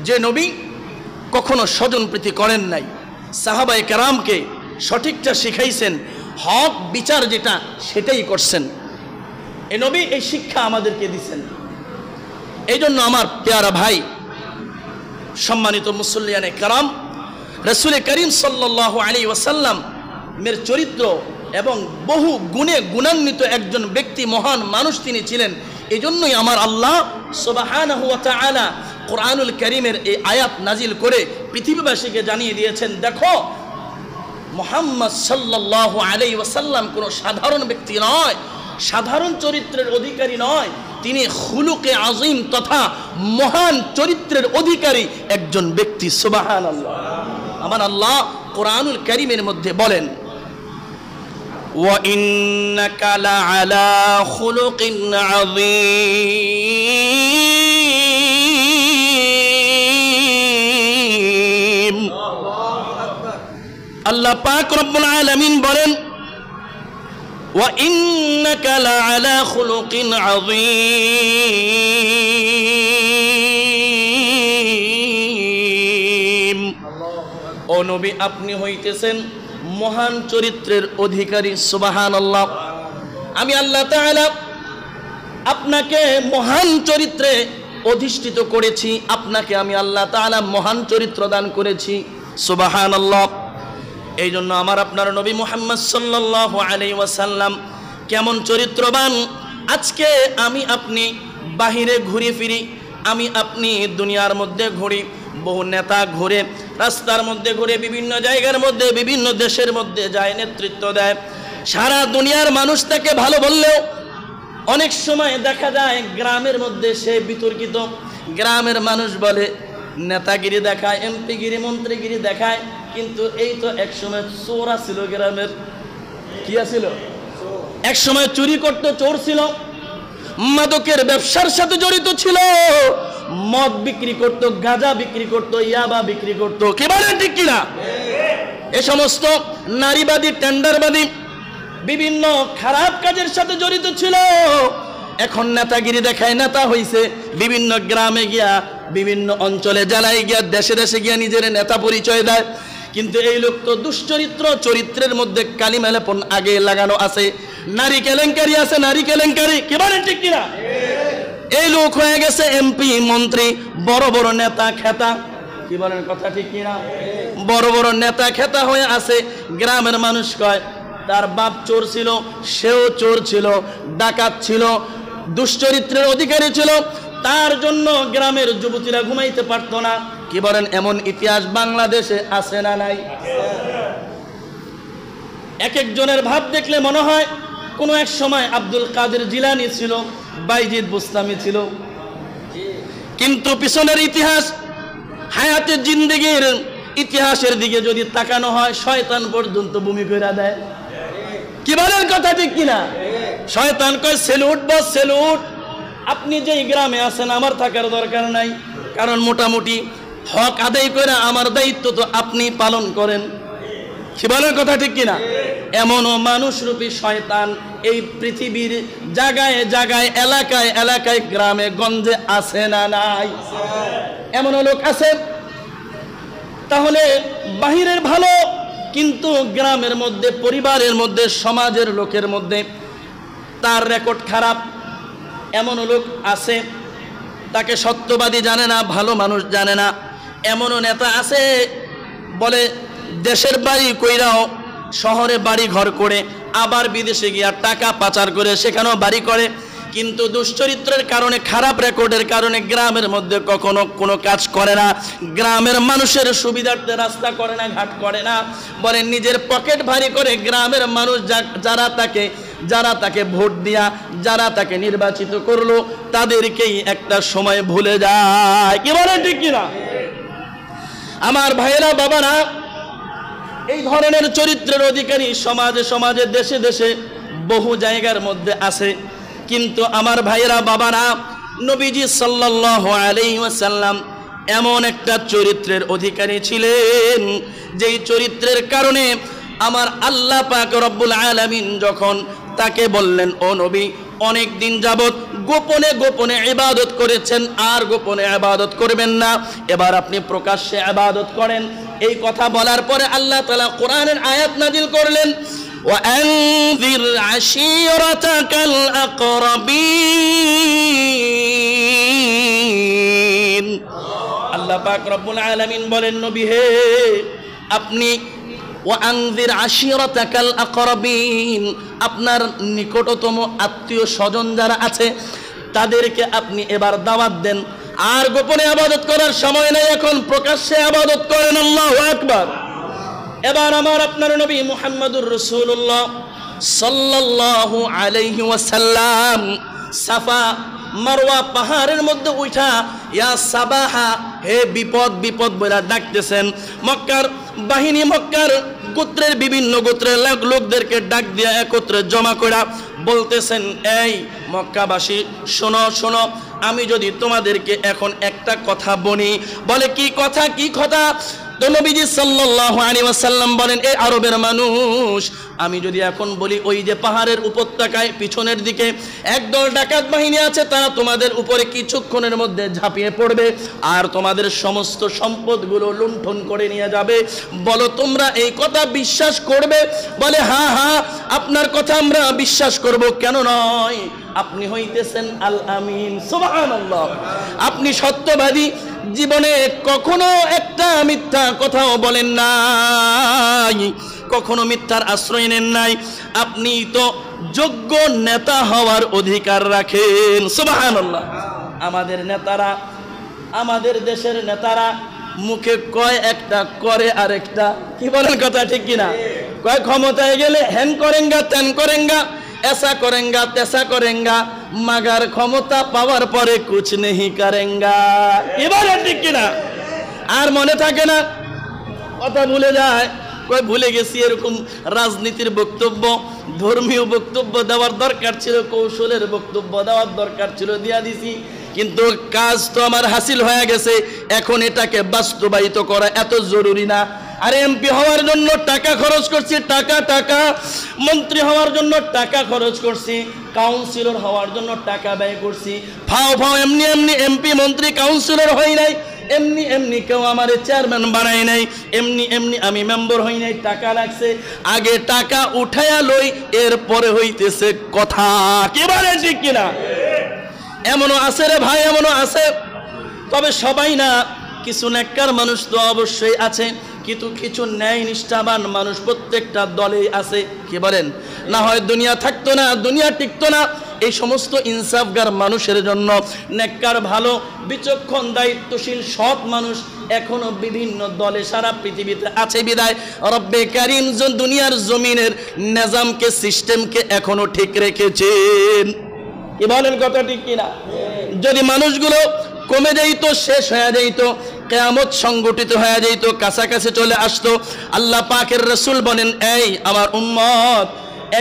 যে নবী কখনো স্বজনপ্রীতি করেন নাই, সাহাবায়ে কেরামকে সঠিকটা শিখাইছেন, হক বিচার যেটা সেটাই করছেন, এই নবী এই শিক্ষা আমাদেরকে দিচ্ছেন। এই জন্য আমার প্যারা ভাই, সম্মানিত মুসল্লিয়ানে কেরাম, রাসূল করিম সাল্লাল্লাহু আলাইহি ওয়াসাল্লাম এর চরিত্র এবং বহু গুণে গুণান্বিত একজন ব্যক্তি, মহান মানুষ তিনি ছিলেন। এই জন্যই আমার আল্লাহ সুবহানাহু ওয়া তাআলা কোরআনুল কারীমের এই আয়াত নাজিল করে পৃথিবীবাসীকে জানিয়ে দিয়েছেন, দেখো মুহাম্মদ সাল্লাল্লাহু আলাইহি ওয়াসাল্লাম কোনো সাধারণ ব্যক্তি নয়, সাধারণ চরিত্রের অধিকারী নয়, তিনি খুলুকে আযীম তথা মহান চরিত্রের অধিকারী একজন ব্যক্তি। সুবহানাল্লাহ। আমার আল্লাহ কোরআনুল কারীমের মধ্যে বলেন, ওয়া ইন্নাকা লাআলা খুলুকিন আযীম। আল্লাহ পাক রব্বুল আলামিন বলেন, ওয়া ইন্নাকা লাআলা খুলুকিন আযীম। ও নবী, আপনি হইতেছেন মহান চরিত্রের অধিকারী। সুবহানাল্লাহ। আমি আল্লাহ তাআলা আপনাকে মহান চরিত্রে অধিষ্ঠিত করেছি, আপনাকে আমি আল্লাহ তাআলা মহান চরিত্র দান করেছি। সুবহানাল্লাহ। এই জন্য আমার আপনার নবী মুহাম্মদ সাল্লাল্লাহু আলাইহি ওয়াসাল্লাম কেমন চরিত্রবান। আজকে আমি আপনি বাহিরে ঘুরে ফিরি, আমি আপনি দুনিয়ার মধ্যে ঘুরি, বহু নেতা ঘুরে, রাস্তার মধ্যে ঘুরে, বিভিন্ন জায়গার মধ্যে, বিভিন্ন দেশের মধ্যে যায়, নেতৃত্ব দেয়। সারা দুনিয়ার মানুষ তাকে ভালো বললেও অনেক সময় দেখা যায় গ্রামের মধ্যে সে বিতর্কিত। গ্রামের মানুষ বলে নেতাগিরি দেখায়, এমপিগিরি, মন্ত্রীগিরি দেখায়, কিন্তু এই তো একসময় চোর ছিল গ্রামের। কি আছিল? একসময় চুরি করতো, চোর ছিল, মাদকের ব্যবসার সাথে জড়িত ছিল, মদ বিক্রি করত, গাঁজা বিক্রি করত, ইয়াবা বিক্রি করত। কি বলেন ঠিক কিনা? এ সমস্ত নারীবাদী, টেন্ডারবাদী, বিভিন্ন খারাপ কাজের সাথে জড়িত ছিল। এখন নেতাগিরি দেখায়, নেতা হইছে, বিভিন্ন গ্রামে গিয়া, বিভিন্ন অঞ্চলে জেলায় গিয়া, দেশে দেশে গিয়া নিজের নেতা পরিচয় দেয়। কিন্তু এই লোক তো দুশ্চরিত্র, চরিত্রের মধ্যে কালিমা লেপন আগে লাগানো আছে, নারী কেলেঙ্কারি আছে, নারী কেলেঙ্কারি। কি বলেন ঠিক কিনা? এই লোক হয়ে গেছে এমপি, মন্ত্রী, বড় বড় নেতা খেতা। কি বলেন কথা ঠিক কিনা? বড় বড় নেতা খেতা হয়ে আছে। গ্রামের মানুষ কয় তার বাপ চোর ছিল, সেও চোর ছিল, ডাকাত ছিল, দুশ্চরিত্রের অধিকারী ছিল, তার জন্য গ্রামের যুবতীরা ঘুমাইতে পারতো না। কি বলেন? এমন ইতিহাস বাংলাদেশে আছে না নাই? এক একজনের ভাব দেখলে মনে হয় কোনো এক সময় আব্দুল কাদের জিলানী ছিল, বাইজিদ বুস্তামি ছিল, কিন্তু পিছনের ইতিহাস, হায়াতে জিন্দেগির ইতিহাসের দিকে যদি তাকানো হয়, শয়তান পর্যন্ত ভূমি করে দেয়। কি বলেন কথা ঠিক কিনা? শয়তান কয় সেলুট বস সেলুট, আপনি যেই গ্রামে আছেন আমার থাকার দরকার নাই, কারণ মোটামুটি হক আদায় করে আমার দায়িত্ব তো আপনি পালন করেন। কি বলেন কথা ঠিক কিনা? এমনও মানুষরূপী শয়তান এই পৃথিবীর জায়গায় জায়গায়, এলাকায় এলাকায়, গ্রামে গঞ্জে আছে না নাই? এমনও লোক আছে। তাহলে বাহিরের ভালো, কিন্তু গ্রামের মধ্যে, পরিবারের মধ্যে, সমাজের লোকের মধ্যে তার রেকর্ড খারাপ। এমনও লোক আছে, তাকে সত্যবাদী জানে না, ভালো মানুষ জানে না। এমনও নেতা আছে, বলে দেশের বাড়ি কইরাও শহরে বাড়ি ঘর করে, আবার বিদেশে গিয়া টাকা পাচার করে সেখানেও বাড়ি করে, কিন্তু দুশ্চরিত্রের কারণে, খারাপ রেকর্ডের কারণে গ্রামের মধ্যে কখনো কোনো কাজ করে না, গ্রামের মানুষের সুবিধার্থে রাস্তা করে না, ঘাট করে না, বলে নিজের পকেট ভারী করে গ্রামের মানুষ যারা তাকে ভোট দিয়া, যারা তাকে নির্বাচিত করলো, তাদেরকেই একটা সময় ভুলে যায়। কি বলে ঠিক কিনা? আমার ভাইয়েরা, বাবারা, এই ধরনের চরিত্রের অধিকারী সমাজে সমাজে, দেশে দেশে, বহু জায়গার মধ্যে আছে। কিন্তু আমার ভাইয়েরা, বাবারা, নবীজি সাল্লাল্লাহু আলাইহি ওয়াসাল্লাম এমন একটা চরিত্রের অধিকারী ছিলেন, যেই চরিত্রের কারণে আমার আল্লাহ পাক রব্বুল আলামিন যখন তাকে বললেন, ও নবী, অনেক দিন যাবত গোপনে গোপনে ইবাদত করেছেন, আর গোপনে ইবাদত করবেন না, এবার আপনি প্রকাশ্যে ইবাদত করেন। এই কথা বলার পরে আল্লাহ তাআলা কোরআনের আয়াত নাজিল করলেন, وأنذر عشيرتك الأقربين। আল্লাহ পাক রব্বুল আলামিন বলেন, নবী হে, আপনি ওয়ানযির আশিরাতাকাল আকরাবিন, আপনার নিকটতম আত্মীয় স্বজন যারা আছে তাদেরকে আপনি এবার দাওয়াত দেন। আর গোপনে ইবাদত করার সময় নাই, এখন প্রকাশ্যে ইবাদত করেন। আল্লাহু আকবার। এবার আমার আপনার নবী মুহাম্মদুর রাসূলুল্লাহ সাল্লাল্লাহু আলাইহি ওয়াসাল্লাম সাফা মারওয়া পাহাড়ের মধ্যে উঠা ইয়া সাবাহা, হে বিপদ বিপদ বলে ডাকতেছেন। মক্কার বাহিনী, মক্কার গোত্রের বিভিন্ন গোত্রের লোকদেরকে ডাক দিয়া একত্রে জমা করা বলতেছেন, এই মক্কাবাসী শোনো শোনো, আমি যদি তোমাদেরকে এখন একটা কথা বলি। বলে কি কথা, কি কথা? তো নবীজি সাল্লাল্লাহু আলাইহি ওয়াসাল্লাম বলেন, এই আরবের মানুষ, আমি যদি এখন বলি ওই যে পাহাড়ের উপত্যকায় পিছনের দিকে একদল ডাকাত বাহিনী আছে, তারা তোমাদের উপরে কিছুক্ষণের মধ্যে ঝাঁপিয়ে পড়বে আর তোমাদের সমস্ত সম্পদগুলো লুণ্ঠন করে নিয়ে যাবে। বলো তোমরা এই কথা বিশ্বাস করবে? বলে হ্যাঁ হ্যাঁ, আপনার কথা আমরা বিশ্বাস করব, কেন নয়, আপনি হইতেছেন আল আমিন। সুবহানাল্লাহ, আপনি সত্যবাদী, জীবনে কখনো একটা মিথ্যা কথাও বলেন নাই, কখনো মিথ্যার আশ্রয় নেন নাই, আপনি তো যোগ্য নেতা হওয়ার অধিকার রাখেন। সুবহানাল্লাহ। আমাদের নেতারা, আমাদের দেশের নেতারা মুখে কয় একটা, করে আরেকটা। কি বলেন, কথা ঠিক কিনা? কয় ক্ষমতায় গেলে হ্যান করেঙ্গা ত্যান করেঙ্গা, ऐसा करेंगा तैसा करेंगा, मगर ক্ষমতা পাওয়ার পরে कुछ नहीं करेंगा। এবারে ঠিক কিনা? আর মনে থাকে না, কথা ভুলে যায়। কই ভুলে গেছি, এরকম রাজনীতির বক্তব্য, ধর্মীয় বক্তব্য দেওয়ার দরকার ছিল, কৌশলের বক্তব্য দেওয়ার দরকার ছিল, দিয়া দিছি, কিন্তু কাজ তো আমার হাসিল হয়ে গেছে, এখন এটাকে বাস্তবায়িত করা এত জরুরি না। আরে এমপি হওয়ার জন্য টাকা খরচ করছি, টাকা টাকা, মন্ত্রী হওয়ার জন্য টাকা খরচ করছি, কাউন্সিলর হওয়ার জন্য টাকা ব্যয় করছি, ফাও ফাও এমনি এমনি এমপি মন্ত্রী কাউন্সিলর হই নাই, এমনি এমনি কেউ আমার চেয়ারম্যান বানাই নাই, এমনি এমনি আমি মেম্বার হই নাই, টাকা লাগছে। আগে টাকা উঠায়া লই, এরপরে হইতেছে কথা। কি বলে ঠিক কিনা? এমনও আছে রে ভাই, এমনও আছে, তবে সবাই না, কিছু নেককার মানুষ তো অবশ্যই আছে, কিন্তু কিছু ন্যায় নিষ্ঠাবান মানুষ প্রত্যেকটা দলেই আছে। কি বলেন? না হয় দুনিয়া থাকতো না, দুনিয়া টিকতো না। এই সমস্ত ইনসাফগার মানুষের জন্য নেককার, ভালো, বিচক্ষণ, দায়িত্বশীল, সৎ মানুষ এখনো বিভিন্ন দলে সারা পৃথিবীতে আছে বিদায় রব্বে কারীম দুনিয়ার জমিনের নিজামকে, সিস্টেমকে এখনো ঠিক রেখেছেন। কি বলেন, কথা ঠিক কিনা? যদি মানুষগুলো কমে যাইত, শেষ হয়ে যাইত, কিয়ামত সংগঠিত হয়ে যাইত, কাছাকাছি চলে আসতো, আল্লাহ পাকের রাসূল বলেন, এই আমার উম্মত,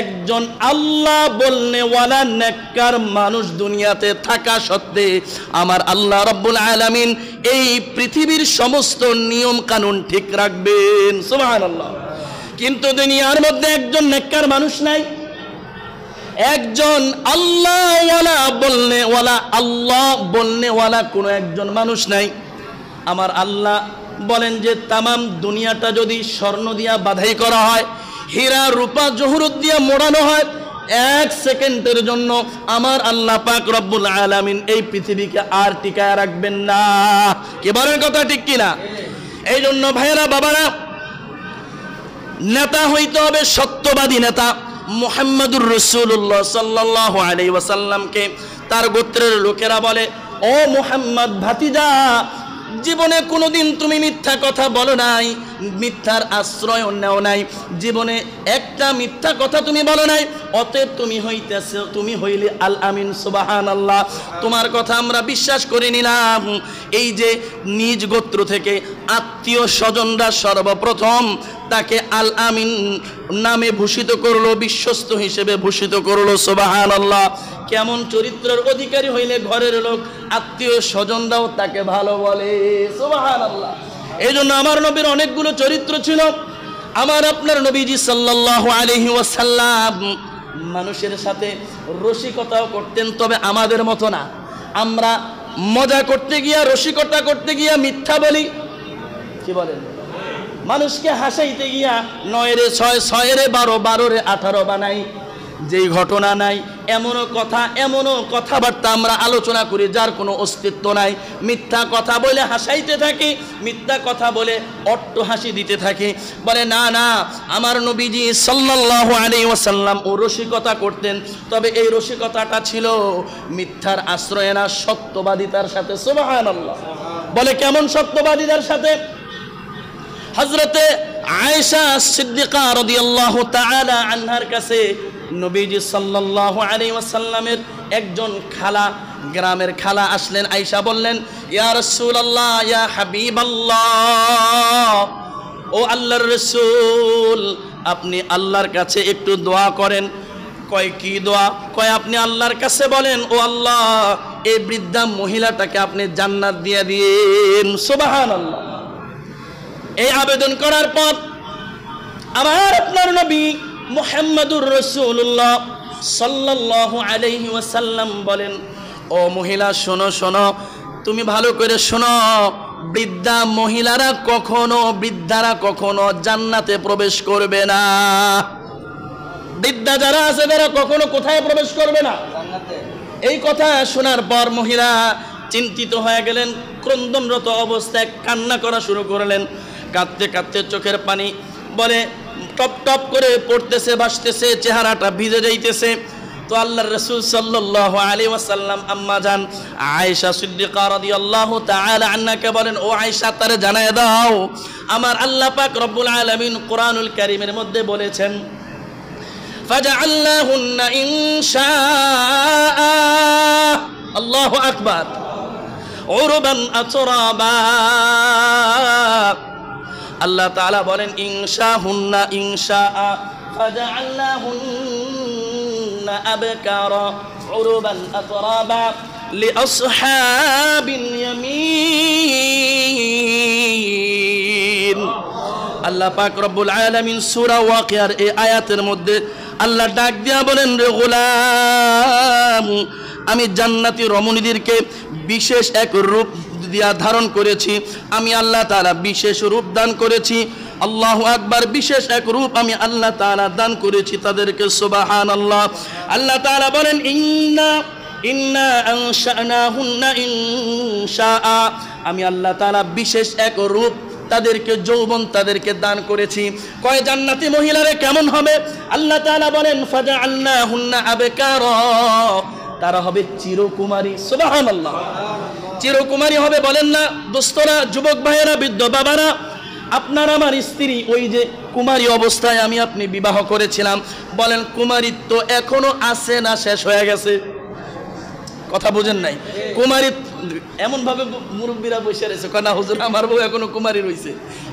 একজন আল্লাহ বলনেওয়ালা নেককার মানুষ দুনিয়াতে থাকা সত্ত্বে আমার আল্লাহ রাব্বুল আলামিন এই পৃথিবীর সমস্ত নিয়ম কানুন ঠিক রাখবেন। সুবহানাল্লাহ। কিন্তু দুনিয়ার মধ্যে একজন নেককার মানুষ নাই, একজন আল্লাহওয়ালা বলনেওয়ালা, আল্লাহ বলনেওয়ালা কোনো একজন মানুষ নাই। আমার আল্লাহ বলেন যে তামাম দুনিয়াটা যদি স্বর্ণ দিয়া বাধাই করা হয়, হীরা রূপা জহরত দিয়া মোড়ানো হয়, এক সেকেন্ডের জন্য আমার আল্লাহ পাক রব্বুল আলামিন এই পৃথিবীকে আর টিকায় রাখবেন না। কি বলেন, কথা ঠিক কিনা? এই জন্য ভাইয়েরা, বাবারা, নেতা হইতে হবে সত্যবাদী নেতা। মুহাম্মদুর রাসূলুল্লাহ সাল্লাল্লাহু আলাইহি ওয়াসাল্লামকে তার গোত্রের লোকেরা বলে, ও মুহাম্মদ ভাতিজা, জীবনে কোনোদিন তুমি মিথ্যা কথা বলো নাই, মিথ্যার আশ্রয় নেও নাই, জীবনে একটা মিথ্যা কথা তুমি বলো নাই, অতএব তুমি হইলে আল আমিন। সুবহানাল্লাহ। তোমার কথা আমরা বিশ্বাস করে নিলাম। এই যে নিজ গোত্র থেকে আত্মীয় স্বজনরা সর্বপ্রথম তাকে আল আমিন নামে ভূষিত করলো, বিশ্বস্ত হিসেবে ভূষিত করলো। সুবহানাল্লাহ। কেমন চরিত্রের অধিকারী হইলে ঘরের লোক, আত্মীয় স্বজনরাও তাকে ভালো বলে। সুবহানাল্লাহ। এই জন্য আমার নবীর অনেকগুলো চরিত্র ছিল। আমার আপনার নবীজি সাল্লাল্লাহু আলাইহি ওয়াসাল্লাম মানুষের সাথে রসিকতাও করতেন, তবে আমাদের মতো না। আমরা মজা করতে গিয়া, রসিকতা করতে গিয়া মিথ্যা বলি। কি বলেন? মানুষকে হাসাইতে গিয়া 9 রে 6, 6 রে 12, 12 রে 18 বানাই। যেই ঘটনা নাই, এমনও কথাবার্তা আমরা আলোচনা করি যার কোনো অস্তিত্ব নাই। মিথ্যা কথা বলে হাসাইতে থাকি, মিথ্যা কথা বলে অট্ট হাসি দিতে থাকি। বলে না না, আমার নবীজি সাল্লাল্লাহু আলাইহি ওয়াসাল্লাম ও রসিকতা করতেন, তবে এই রসিকতাটা ছিল মিথ্যার আশ্রয় না, সত্যবাদিতার সাথে। সুবহানাল্লাহ। বলে কেমন সত্যবাদিতার সাথে? হযরতে আয়েশা সিদ্দিকা রাদিয়াল্লাহু তাআলা আনহার কাছে নবীজি সাল্লাল্লাহু আলাইহি ওয়াসাল্লামের একজন খালা গ্রামের খালা আসলেন, আয়েশা বললেন, ইয়া রাসূলুল্লাহ, ইয়া হাবিবাল্লাহ, ও আল্লাহর রাসূল, আপনি আল্লাহর কাছে একটু দোয়া করেন। কয় কি দোয়া? কয় আপনি আল্লাহর কাছে বলেন, ও আল্লাহ, এই বৃদ্ধা মহিলাটাকে আপনি জান্নাত দিয়ে দিন। সুবহানাল্লাহ। এই আবেদন করার পর আমার আপনার নবী মুহাম্মদুর রাসূলুল্লাহ সাল্লাল্লাহু আলাইহি ওয়াসাল্লাম বলেন, ও মহিলা শোনো শোনো, তুমি ভালো করে শোনো, বৃদ্ধারা কখনো জান্নাতে প্রবেশ করবে না। বৃদ্ধা যারা আছে তারা কখনো কোথায় প্রবেশ করবে না? জান্নাতে। এই কথা শোনার পর মহিলা চিন্তিত হয়ে গেলেন, ক্রন্দনরত অবস্থায় কান্না করা শুরু করলেন। কাঁদতে কাঁদতে চোখের পানি বলে টপ টপ করে পড়তেছে, ভাসতেছে, চেহারাটা ভিজে যাইতেছে। তো আল্লাহর রাসূল সাল্লাল্লাহু আলাইহি ওয়াসাল্লাম আম্মা জান আয়েশা সিদ্দিকা রাদিয়াল্লাহু তাআলা আনহাকে বলেন, ও আয়েশা, তারে জানায় দাও, আমার আল্লাহ পাক রব্বুল আলামিন কোরআনুল কারীমের মধ্যে বলেছেন, ফাজআলনাহুন্না ইনশাআ, আল্লাহু আকবার, উরবান আতরাবা। আল্লাহ তাআলা বলেন ইনশাহুন্না, ইনশাআ, ফাজআলনাহুন্না আবকারা উরবান আতরাবা লিআসহাবিল ইয়ামিন। আল্লাহ পাক রব্বুল আলামিন সূরা ওয়াকিয়ার এই আয়াতের মধ্যে আল্লাহ ডাক দিয়া বলেন, রে গোলাম, আমি জান্নাতি রমণীদেরকে বিশেষ এক রূপ দিয়া ধারণ করেছি। আমি আল্লাহ তাআলা বিশেষ রূপ দান করেছি। আল্লাহু আকবার। বিশেষ এক রূপ আমি আল্লাহ তাআলা দান করেছি তাদেরকে। সুবহানাল্লাহ। আল্লাহ তাআলা বলেন, ইন্না আনশানাহুন্না ইনশাআ, আমি আল্লাহ তাআলা বিশেষ এক রূপ তাদেরকে, যৌবন তাদেরকে দান করেছি। কয় জান্নাতি মহিলারে কেমন হবে? আল্লাহ তাআলা বলেন, ফাজআলনাহুন্না আবকারা, তারা হবে চিরকুমারী। সুবহানাল্লাহ। চিরকুমারী হবে বলেন না দোস্তরা, যুবক ভাইয়েরা, বৃদ্ধ বাবারা, আপনার আমার স্ত্রী ওই যে কুমারী অবস্থায় আমি আপনি বিবাহ করেছিলাম, বলেন কুমারীত্ব এখনো আছে না শেষ হয়ে গেছে? কথা বুঝেন নাই? কুমারী এমন ভাবে মুরব্বীরা বসে রয়েছে, না হুজুর আমার বউ এখনো কুমারী রয়েছে,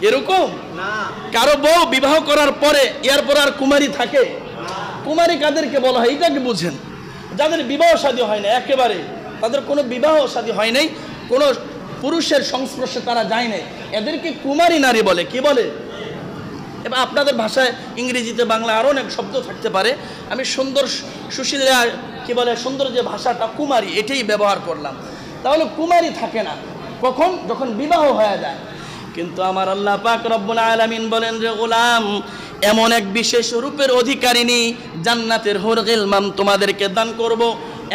এরকম না। কারো বউ বিবাহ করার পরে এরপর আর কুমারী থাকে? কুমারী কাদেরকে বলা হয় এটাকে বুঝেন। যাদের বিবাহ শাদী হয় না, একেবারে তাদের কোনো বিবাহ শাদী হয় নাই, কোনো পুরুষের সংস্পর্শে তারা যায় নাই, এদেরকে কুমারী নারী বলে। কি বলে? এবার আপনাদের ভাষায়, ইংরেজিতে, বাংলা আরও অনেক শব্দ থাকতে পারে। আমি সুন্দর সুশীলা কি বলে, সুন্দর যে ভাষাটা কুমারী, এটাই ব্যবহার করলাম। তাহলে কুমারী থাকে না কখন? যখন বিবাহ হয়ে যায়। কিন্তু আমার আল্লাহ পাক রব্বুল আলামিন বলেন, যে গোলাম, এমন এক বিশেষ রূপের অধিকারিণী জান্নাতের হুর গিলমান তোমাদেরকে দান করব,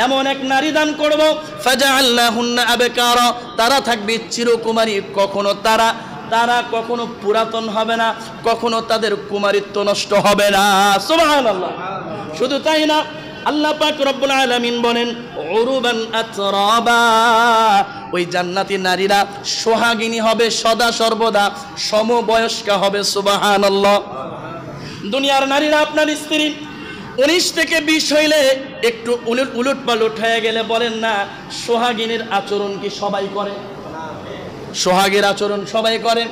এমন এক নারী দান করব, ফাজআলনাহুন্না আবকারা, তারা থাকবে চিরকুমারী। কখনো তারা কখনো পুরাতন হবে না, কখনো তাদের কুমারিত্ব নষ্ট হবে না। সুবহানাল্লাহ। শুধু তাই না, আল্লাহ পাক রব্বুল আলামিন বলেন, উরুবান আতরাবা, ওই জান্নাতি নারীরা সোহাগিনী হবে, সদা সর্বদা সমবয়স্কা হবে। সুবহানাল্লাহ। দুনিয়ার নারীরা আপনার স্ত্রী 19 থেকে 20 হইলে একটু উলট পালট হয়ে গেলে বলেন না, সোহাগিনীর আচরণ কি সবাই করে? সোহাগের আচরণ সবাই করে?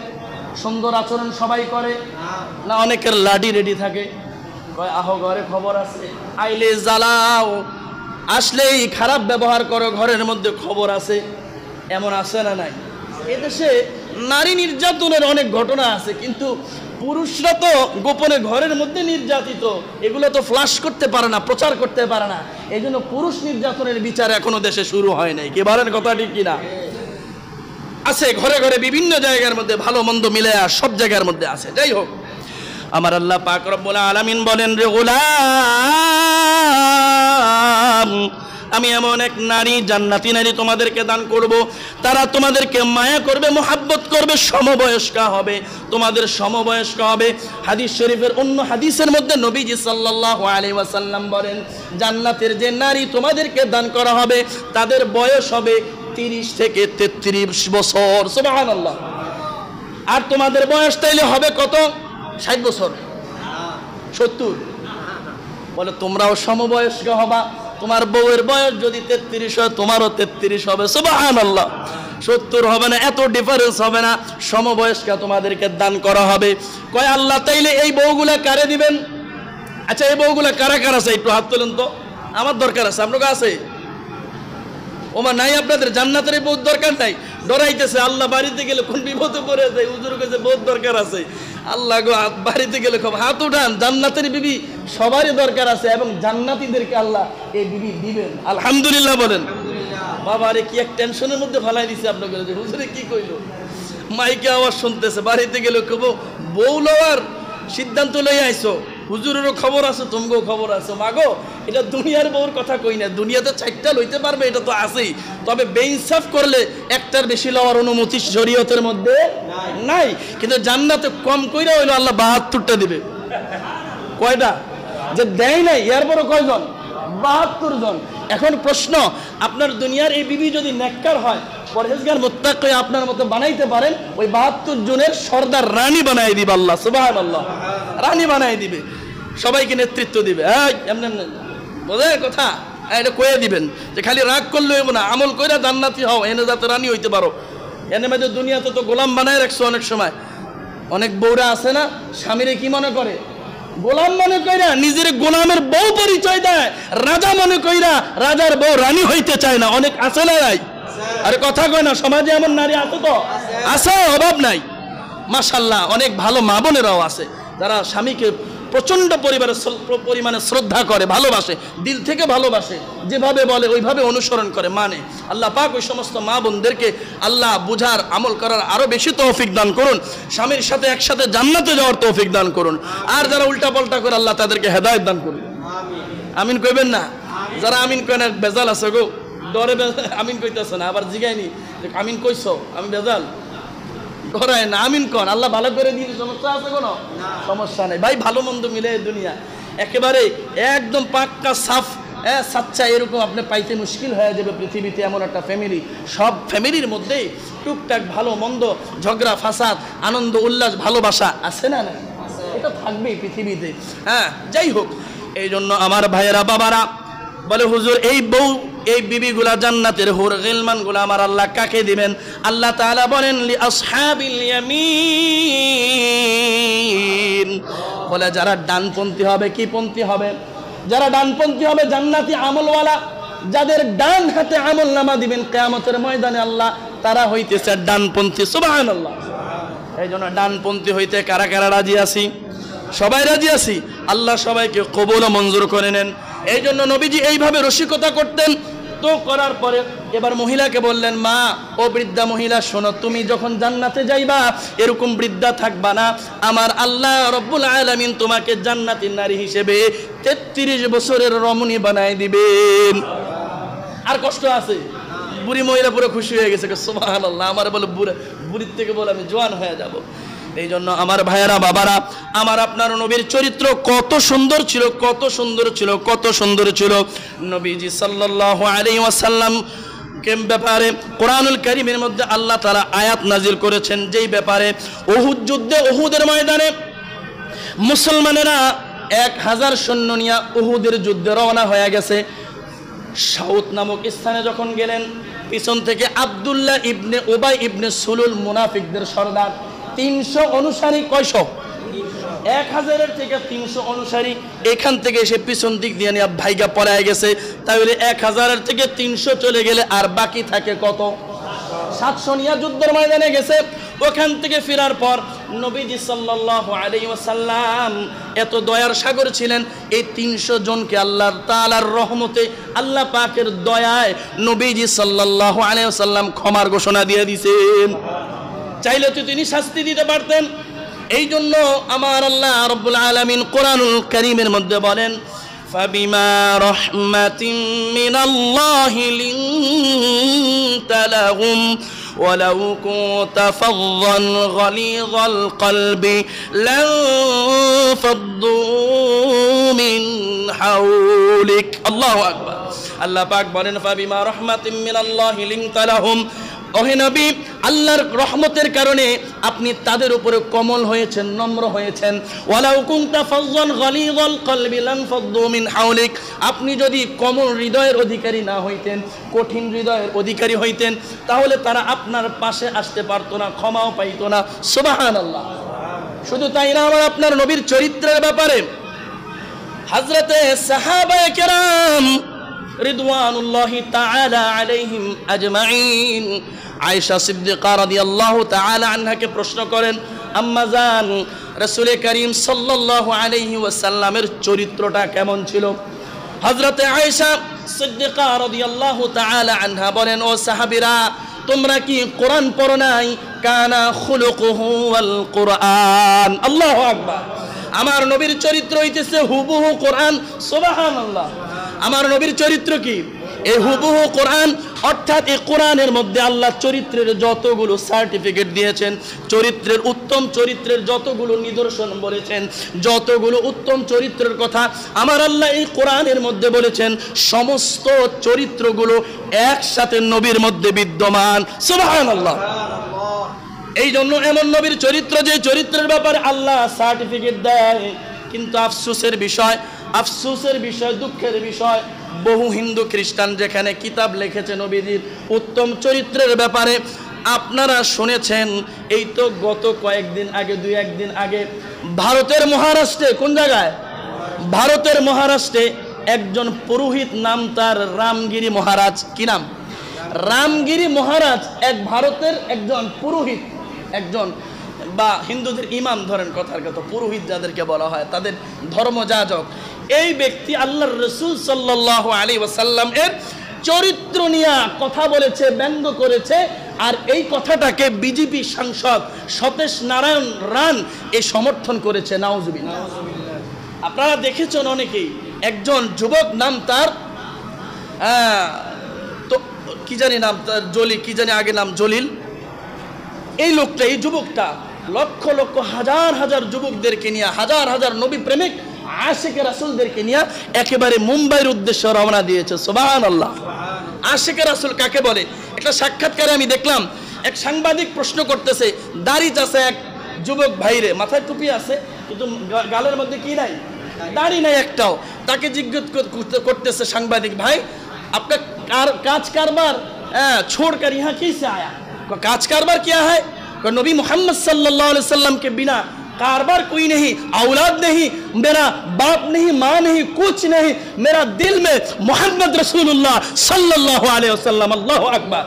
সুন্দর আচরণ সবাই করে না? অনেকের লাডি রেডি থাকে, কয় আহ ঘরে খবর আছে, আইলে জ্বালাও, আসলেই খারাপ ব্যবহার করো, ঘরের মধ্যে খবর আছে। এমন আছে না নাই? এদেশে নারী নির্যাতনের অনেক ঘটনা আছে, কিন্তু পুরুষরা তো গোপনে ঘরের মধ্যে নির্যাতিত, এগুলো তো ফ্লাশ করতে পারে না, প্রচার করতে পারে না। এই জন্য পুরুষ নির্যাতনের বিচার এখনো দেশে শুরু হয় নাই। কি বলেন? কথা ঠিক কিনা? আছে ঘরে ঘরে, বিভিন্ন জায়গার মধ্যে, ভালো মন্দ মিলে সব জায়গার মধ্যে আছে। যাই হোক, আমার আল্লাহ পাক রব্বুল আলামিন বলেন, রে গোলাম, আমি এমন এক নারী, জান্নাতি নারী তোমাদেরকে দান করব, তারা তোমাদেরকে মায়া করবে, মোহাব্বত করবে, সমবয়স্কা হবে, তোমাদের সমবয়স্কা হবে। হাদিস শরীফের অন্য হাদিসের মধ্যে নবীজি সাল্লাল্লাহু আলাইহি ওয়াসাল্লাম বলেন, জান্নাতের যে নারী তোমাদেরকে দান করা হবে তাদের বয়স হবে 30 থেকে 33 বছর। সুবহানাল্লাহ। আর তোমাদের বয়স তাইলে হবে কত? 60 বছর, 70? বলে তোমরাও সমবয়স্ক হবা, তোমার বউয়ের বয়স যদি 33 হয় তোমারও 33 হবে, সুবহানাল্লাহ। 70 হবে না, এত ডিফারেন্স হবে না, সমবয়স্কা তোমাদেরকে দান করা হবে। কয় আল্লাহ তাইলে এই বউগুলা কারে দিবেন? আচ্ছা এই বউগুলা কারা কারা আছে একটু হাত তোলেন তো, আমার দরকার আছে। আপনার আছে? ওমা নাই আপনাদের? জান্নাতের বহুত দরকার নাই, ডরাইতেছে। আল্লাহ বাড়িতে গেলে কোন বিপদে পড়ে যায়, হুজুর কাছে বহুত দরকার আছে। আল্লাহ গো বাড়িতে গেলে খুব হাত উঠান, জান্নাতের বিবি সবারই দরকার আছে এবং জান্নাতীদেরকে আল্লাহ এই বিবি দিবেন। আলহামদুলিল্লাহ বলেন। বাবা রে কি এক টেনশনের মধ্যে ফালাই দিছে আপনাকে, যে হুজুরে কি কইলো, মাইকে আওয়াজ শুনতেছে, বাড়িতে গেলে কব বউ লওয়ার সিদ্ধান্ত লই আইছো, হুজুরেরও খবর আছে, তুমগো খবর আছে। মাগো এটা দুনিয়ার বউর কথা কই না, দুনিয়াতে 4টা লইতে পারবে এটা তো আছেই, তবে বেইনসাফ করলে একটার বেশি লওয়ার অনুমতি শরীয়তের মধ্যে নাই। কিন্তু জান্নাতে কম কইরা হইলো আল্লাহ 72টা দিবে। কয়টা যে দেয় নাই এর বড় কয়জন? 72 জন। এখন প্রশ্ন, আপনার দুনিয়ার এই বিবি যদি নেককার হয়, পরহেজগার মুত্তাকি আপনার মতো বানাইতে পারেন, ওই 72 জনের সর্দার রানী বানাই দিবে আল্লাহ, সুবহানাল্লাহ। রানী বানাই দিবে, সবাইকে নেতৃত্ব দিবে। এমনি এমনি বোঝেন কথা? এটা কয়ে দিবেন যে খালি রাগ করলে হইব না, আমল কইরা জান্নাতি হও, এনে যাতে রানী হইতে পারো। এনে মাঝে দুনিয়াতে তো গোলাম বানায় রাখছো অনেক সময়। অনেক বউরা আছে না, স্বামীরে কি মনে করে? গোলাম মনে কইরা নিজের গোলামের বউ পরিচয় দেয়, রাজা মনে কইরা রাজার বউ রানী হইতে চায় না। অনেক আছে না নাই? আরে কথা কয় না, সমাজে এমন নারী আছে তো আছে, অভাব নাই। মাশাআল্লাহ অনেক ভালো মা বোনেরাও আছে যারা স্বামীকে প্রচন্ড পরিমাণে শ্রদ্ধা করে, ভালোবাসে, দিল থেকে ভালোবাসে, যেভাবে বলে ওইভাবে অনুসরণ করে, মানে। আল্লাহ পাক ওই সমস্ত মা বোনদেরকে আল্লাহ বুঝার, আমল করার আরো বেশি তৌফিক দান করুন, স্বামীর সাথে একসাথে জান্নাতে যাওয়ার তৌফিক দান করুন। আর যারা উল্টা পাল্টা করে আল্লাহ তাদেরকে হেদায়েত দান করুন। আমিন কইবেন না? যারা আমিন কয় না বেজাল আছে গো, ডরে আমিন কইতেছে না, আবার জিগাইনি আমিন কইছো, আমি বেজাল করায় না, আমিন কর। আল্লাহ ভালো করে দিয়ে, সমস্যা আছে কোনো? সমস্যা নেই ভাই, ভালো মন্দ মিলে দুনিয়া একেবারে একদম পাক্কা সাফ সাচ্চা এরকম আপনি পাইতে মুশকিল হয়ে যাবে পৃথিবীতে। এমন একটা ফ্যামিলি, সব ফ্যামিলির মধ্যেই টুকটাক ভালো মন্দ, ঝগড়া ফাসাদ, আনন্দ উল্লাস, ভালোবাসা আছে না? না, এটা থাকবেই পৃথিবীতে। যাই হোক, এই জন্য আমার ভাইয়েরা বাবারা বলে হুজুর এই বউ এই বিবিগুলা জান্নাতের হুর গিলমান গুলা আমার আল্লাহ কাকে দিবেন? আল্লাহ তাআলা বলেন লি আসহাবিল ইয়ামিন, বলে যারা ডানপন্থী হবে। কি পন্থী হবে? যারা ডানপন্থী হবে, জান্নাতি আমলওয়ালা, যাদের ডান হাতে আমল নামা দিবেন কিয়ামতের ময়দানে আল্লাহ, তারা হইতেছে ডানপন্থী। সুবহানাল্লাহ। এই জন্য ডানপন্থী হইতে কারা কারা রাজি আছি? সবাই রাজি আছি। আল্লাহ সবাইকে কবুল ও মঞ্জুর করে নেন। এই জন্য নবীজি এইভাবে রসিকতা করতেন। তো করার পরে এবার মহিলাকে বললেন, মা ও বৃদ্ধা মহিলা শোনো, তুমি যখন জান্নাতে যাইবা এরকম বৃদ্ধা থাকবা না, আমার আল্লাহ রব্বুল আলামিন তোমাকে জান্নাতি নারী হিসেবে 33 বছরের রমণী বানায় দিবেন। আর কষ্ট আছে? বুড়ি মহিলা পুরো খুশি হয়ে গেছে, সুবহানাল্লাহ। আমার বলে বুড়ির থেকে বলে আমি জোয়ান হয়ে যাব। এই জন্য আমার ভাইয়েরা বাবারা, আমার আপনার নবীর চরিত্র কত সুন্দর ছিল, কত সুন্দর ছিল, কত সুন্দর ছিল। নবীজি সাল্লাল্লাহু আলাইহি ওয়াসাল্লাম কে ব্যাপারে কোরআনুল কারীমের মধ্যে আল্লাহ তাআলা আয়াত নাজিল করেছেন, যেই ব্যাপারে উহুদ যুদ্ধে, উহুদের ময়দানে মুসলমানেরা 1000 সৈন্য নিয়ে উহুদের যুদ্ধে রওনা হয়ে গেছে। সাউত নামক স্থানে যখন গেলেন, পিছন থেকে আব্দুল্লাহ ইবনে উবাই ইবনে সুলুল মুনাফিকদের সর্দার, 300 অনুসারী, কয়শো? 1000-এর থেকে 300 অনুসারী এখান থেকে এসে পিছন দিক দিয়ে নিয়ে ভাইগা পলায় গেছে। তাহলে 1000-এর থেকে 300 চলে গেলে আর বাকি থাকে কত? 700 নিয়ে যুদ্ধের ময়দানে গেছে। ওখান থেকে ফেরার পর নবীজি সাল্লাল্লাহু আলাইহি ওয়াসাল্লাম এত দয়ার সাগর ছিলেন, এই 300 জনকে আল্লাহ তাআলার রহমতে, আল্লাহ পাকের দয়ায় নবীজি সাল্লাল্লাহু আলাইহি ওয়াসাল্লাম ক্ষমার ঘোষণা দিয়ে দিয়েছেন। চাইলে তো তিনি শাস্তি দিতে পারতেন। এই জন্য আমার আল্লাহ রাব্বুল আলামিন কোরআনুল কারীমের মধ্যে বলেন, ফাবিমা রাহমাতিন মিনাল্লাহি লিনতা লাহুম ওয়ালাউ কুনতা ফাযযান গালিযাল কলবি লানফাদ্দু মিন হাওলিক। আল্লাহু আকবার। আল্লাহ পাক বলেন, ফাবিমা রাহমাতিন মিনাল্লাহি লিনতা লাহুম, ওহে নবী, আল্লাহর রহমতের কারণে আপনি তাদের উপরে কোমল হয়েছেন, নম্র হয়েছেন। ওয়ালাউ কুনতা ফাযযান গালিযাল কলবি লানফাদ্দু মিন হাওলিক, আপনি যদি কোমল হৃদয়ের অধিকারী না হইতেন, কঠিন হৃদয়ের অধিকারী হইতেন, তাহলে তারা আপনার পাশে আসতে পারতো না, ক্ষমাও পাইতো না। সুবহানাল্লাহ। শুধু তাই না, আমার আপনার নবীর চরিত্রের ব্যাপারে হযরতে সাহাবায়ে কেরাম রিদওয়ানুল্লাহি তাআলা আলাইহিম আজমাইন আয়েশা সিদ্দিকা রাদিয়াল্লাহু তাআলা আনহাকে প্রশ্ন করেন, আম্মা জান, রাসূল করিম সাল্লাল্লাহু আলাইহি ওয়াসাল্লামের চরিত্রটা কেমন ছিল? হযরতে আয়েশা সিদ্দিকা রাদিয়াল্লাহু তাআলা আনহা বলেন, ও সাহাবীরা, তোমরা কি কোরআন পড়ো নাই? কানা খুলুকুহু ওয়াল কুরআন। আল্লাহু আকবার। আমার নবীর চরিত্র হইতেছে হুবহু কোরআন। সুবহানাল্লাহ। আমার নবীর চরিত্র কি? এই হুবহু কোরআন, অর্থাৎ এই কোরআনের মধ্যে আল্লাহ চরিত্রের যতগুলো সার্টিফিকেট দিয়েছেন, চরিত্রের উত্তম চরিত্রের যতগুলো নিদর্শন বলেছেন, যতগুলো উত্তম চরিত্রের কথা আমার আল্লাহ এই কোরআনের মধ্যে বলেছেন, সমস্ত চরিত্রগুলো একসাথে নবীর মধ্যে বিদ্যমান। সুবহানাল্লাহ। এই জন্য এমন নবীর চরিত্র, যে চরিত্রের ব্যাপারে আল্লাহ সার্টিফিকেট দেয়, কিন্তু আফসোসের বিষয়, দুঃখের বিষয়, বহু হিন্দু খ্রিস্টান যেখানে কিতাব লিখেছে নবীজির উত্তম চরিত্রের ব্যাপারে, আপনারা শুনেছেন এই তো গত কয়েকদিন আগে, দুই একদিন আগে ভারতের মহারাষ্ট্রে, কোন জায়গায়? ভারতের মহারাষ্ট্রে একজন পুরোহিত, নাম তার রামগিরি মহারাজ। কি নাম? রামগিরি মহারাজ, এক ভারতের একজন পুরোহিত, একজন বা হিন্দুদের ইমাম ধরেন, কথার কথা পুরোহিত যাদেরকে বলা হয়, তাদের ধর্মযাজক। এই ব্যক্তি আল্লাহর রাসূল সাল্লাল্লাহু আলাইহি ওয়াসাল্লাম এর চরিত্র নিয়ে কথা বলেছে, ব্যঙ্গ করেছে। আর এই কথাটাকে বিজেপি সাংসদ সতেশ নারায়ণ রান এ সমর্থন করেছে। নাউজুবিল্লাহ। আপনারা দেখেছেন অনেকেই, একজন যুবক, নাম তার তো কি জানি নাম তার, জলিল কি জানি, আগে নাম জলিল। এই লোকটা, এই যুবকটা লক্ষ লক্ষ হাজার হাজার যুবকদেরকে নিয়ে, হাজার হাজার নবী প্রেমিক আশিকে রাসূলদেরকে নিয়ে একেবারে মুম্বাইয়ের উদ্দেশ্যে রওনা দিয়েছে। সুবহানাল্লাহ। আশিকে রাসূল কাকে বলে? একটা সাক্ষাৎকারে আমি দেখলাম এক সাংবাদিক প্রশ্ন করতেছে, দাড়ি আছে এক যুবক ভাইরে, মাথায় টুপি আছে কিন্তু গালের মধ্যে কি নাই? দাড়ি নাই একটাও। তাকে জিজ্ঞেস করতেছে সাংবাদিক, ভাই आपका काज कारबार छोड़ कर यहाँ कैसे आया? काज कारबार क्या है? नबी मोहम्मद सल्लल्लाहु अलैहि वसल्लम के बिना कारबार कोई नहीं, औलाद नहीं, मेरा बाप नहीं, माँ नहीं, कुछ नहीं, मेरा दिल में मोहम्मद रसूलुल्लाह सल्लल्लाहु अलैहि वसल्लम। अल्लाहु আকবার।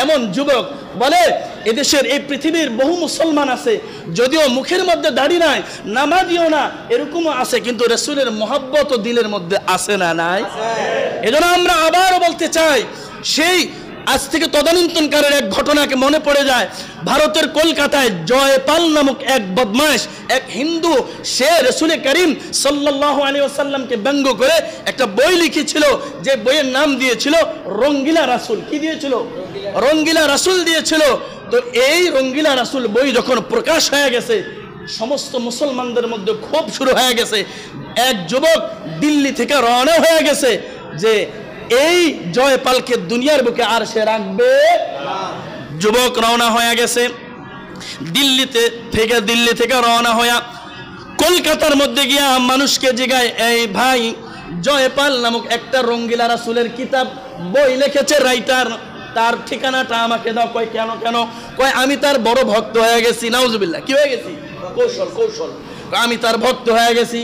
এমন যুবক বলে এদেশের এই পৃথিবীর বহু মুসলমান আছে, যদিও মুখের মধ্যে দাড়ি নাই, নামাজিও না, এরকমও আছে, কিন্তু রাসূলের মহব্বত ও দিলের মধ্যে আছে না নাই? এজন্য আমরা আবারও বলতে চাই, সেই আজ থেকে তদানীন্তনকালের এক ঘটনাকে মনে পড়ে যায়। ভারতের কলকাতায় জয়পাল নামক এক বদমাশ, এক হিন্দু, সে রাসূল করিম সাল্লাল্লাহু আলাইহি ওয়াসাল্লামকে ব্যঙ্গ করে একটা বই লিখেছিল, যে বইয়ের নাম দিয়েছিল রঙ্গিলা রাসূল। কি দিয়েছিল? রঙ্গিলা রাসূল দিয়েছিল। তো এই রঙ্গিলা রাসূল বই যখন প্রকাশ হয়ে গেছে, সমস্ত মুসলমানদের মধ্যে ক্ষোভ শুরু হয়ে গেছে। এক যুবক দিল্লি থেকে রওনা হয়ে গেছে যে এই জয়পালকে দুনিয়ার বুকে আর সে রাখবে না। যুবক রওনা হয়ে গেছে দিল্লি থেকে রওনা হয়ে কলকাতার মধ্যে গিয়া মানুষকে জিগায়, এই ভাই, জয়পাল নামক একটা রঙ্গিলা রাসূলের কিতাব বই লিখেছে রাইটার, তার ঠিকানাটা আমাকে দাও। কয় কেন? কয় আমি তার বড় ভক্ত হয়ে গেছি। নাউজুবিল্লাহ। কি হয়ে গেছি? কৌশল। আমি তার ভক্ত হয়ে গেছি,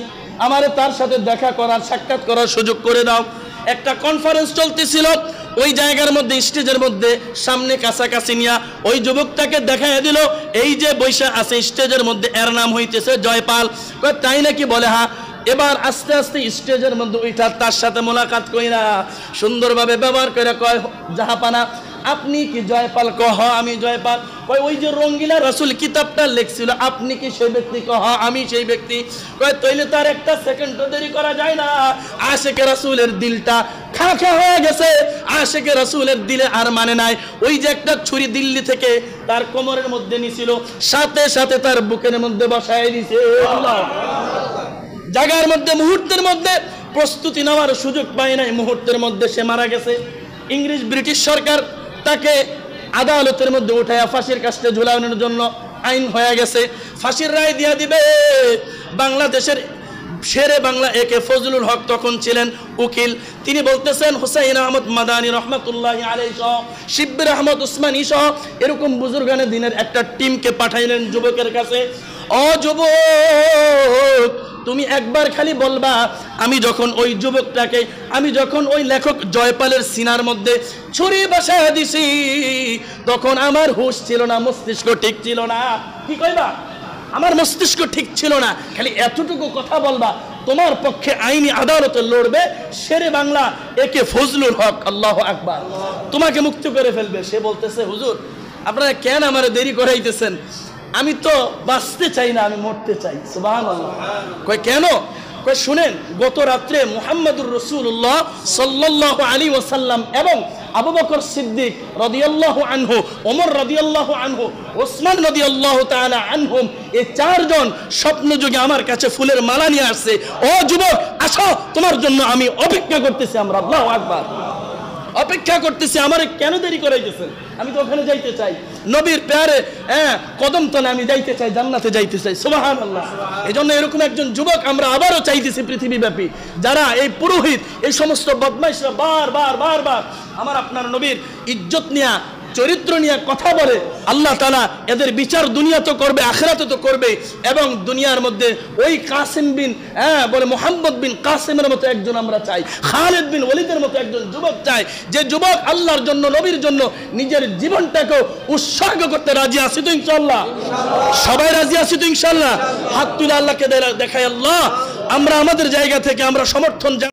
আমারে তার সাথে দেখা করার, সাক্ষাৎ করার সুযোগ করে দাও। একটা কনফারেন্স চলতেছিল, ওই জায়গার মধ্যে, স্টেজের মধ্যে সামনে কাছাকাছি নিয়া ওই যুবকটাকে দেখাইয়া দিল, এই যে বৈশা আছে স্টেজের মধ্যে, এর নাম হইতেছে জয়পাল। কয় তাই নাকি? বলে হ্যাঁ। এবার আস্তে আস্তে স্টেজের মধ্যে উঠা তার সাথে মোলাকাত কইরা সুন্দরভাবে ব্যবহার করে কয়, জাহাপানা আপনি কি জয়পাল? কহ আমি জয়পাল। কয় ওই যে রঙ্গিলা রাসূল কিতাবটা লিখছিল, আপনি কি সেই ব্যক্তি? কহ আমি সেই ব্যক্তি। কয় তইলে তার একটা সেকেন্ডও দেরি করা যায় না, আশিকে রাসূলের দিলটা খা হয়ে গেছে, আশিকে রাসূলের দিলে আর মানে নাই। ওই যে একটা ছুরি দিল্লি থেকে তার কোমরের মধ্যে নিছিল, সাথে সাথে তার বুকের মধ্যে বসায় দিছে। আল্লাহ। জায়গার মধ্যে, মুহূর্তের মধ্যে, প্রস্তুতি নেওয়ার সুযোগ পায় নাই, মুহূর্তের মধ্যে সে মারা গেছে। ইংরেজ ব্রিটিশ সরকার তাকে আদালতের মধ্যে উঠায়া ফাঁসির কাস্টে ঝুলানোর জন্য আইন হয়ে গেছে, ফাঁসির রায় দিয়া দিবে। বাংলাদেশের শেরে বাংলা একে ফজলুল হক তখন ছিলেন উকিল। তিনি বলতেছেন হুসাইন আহমদ মাদানী রহমতুল্লাহি আলাইহি সহ শিব্বির আহমদ উসমানী সহ এরকম বুজুর্গানে দিনের একটা টিমকে পাঠাইলেন যুবকের কাছে। ও যুবক, তুমি একবার খালি বলবা, আমি যখন ওই যুবকটাকে, আমি যখন ওই লেখক জয়পালের সিনার মধ্যে ছুরি বসায় দিছি, তখন আমার হুঁশ ছিল না, মস্তিষ্ক ঠিক ছিল না। কি কইবা? আমার মস্তিষ্ক ঠিক ছিল না। খালি এতটুকু কথা বলবা, তোমার পক্ষে আইনি আদালতে লড়বে শেরে বাংলা একে ফজলুল হক, আল্লাহু আকবার, তোমাকে মুক্ত করে ফেলবে। সে বলতেছে, হুজুর আপনারা কেন আমার দেরি করাইতেছেন? আমি তো বাঁচতে চাই না, আমি মরতে চাই। সুবহানাল্লাহ। কয় কেন? কয় শুনেন, গত রাত্রে মুহাম্মদুর রাসূলুল্লাহ সাল্লাল্লাহু আলাইহি ওয়াসাল্লাম এবং আবু বকর সিদ্দিক রাদিয়াল্লাহু আনহু, ওমর রাদিয়াল্লাহু আনহু, ওসমান রাদিয়াল্লাহু তাআলা আনহুম, এই চারজন স্বপ্নযোগে আমার কাছে ফুলের মালা নিয়ে আসছে। ও যুবক, আসো, তোমার জন্য আমি অপেক্ষা করতেছি। আমরা, আল্লাহু আকবার, অপেক্ষা করতেছি। আমারে কেন দেরি করাইতেছেন? আমি তো ওখানে যাইতে চাই, নবীর প্যারে কদম তলে আমি যাইতে চাই, জান্নাতে যাইতে চাই। সুবহানাল্লাহ। এজন্য এরকম একজন যুবক আমরা আবারও চাইতেছি পৃথিবীব্যাপী। যারা এই পুরোহিত, এই সমস্ত বদমাইশরা বারবার আমার আপনার নবীর ইজ্জত নিয়ে, চরিত্র নিয়ে কথা বলে, আল্লাহ তাআলা এদের বিচার দুনিয়া তো করবে, আখিরাতে তো করবে। এবং দুনিয়ার মধ্যে ওই কাসিম বিন বলে মোহাম্মদ বিন কাসিমের মতো একজন আমরা চাই, খালিদ বিন ওয়ালিদের মতো একজন যুবক চাই, যে যুবক আল্লাহর জন্য, নবীর জন্য নিজের জীবনটাকে উৎসর্গ করতে রাজি আছি তো ইনশাআল্লাহ? সবাই রাজি আছি তো ইনশাআল্লাহ? হাত তুলে আল্লাহকে দেখাই, আল্লাহ আমরা আমাদের জায়গা থেকে আমরা সমর্থন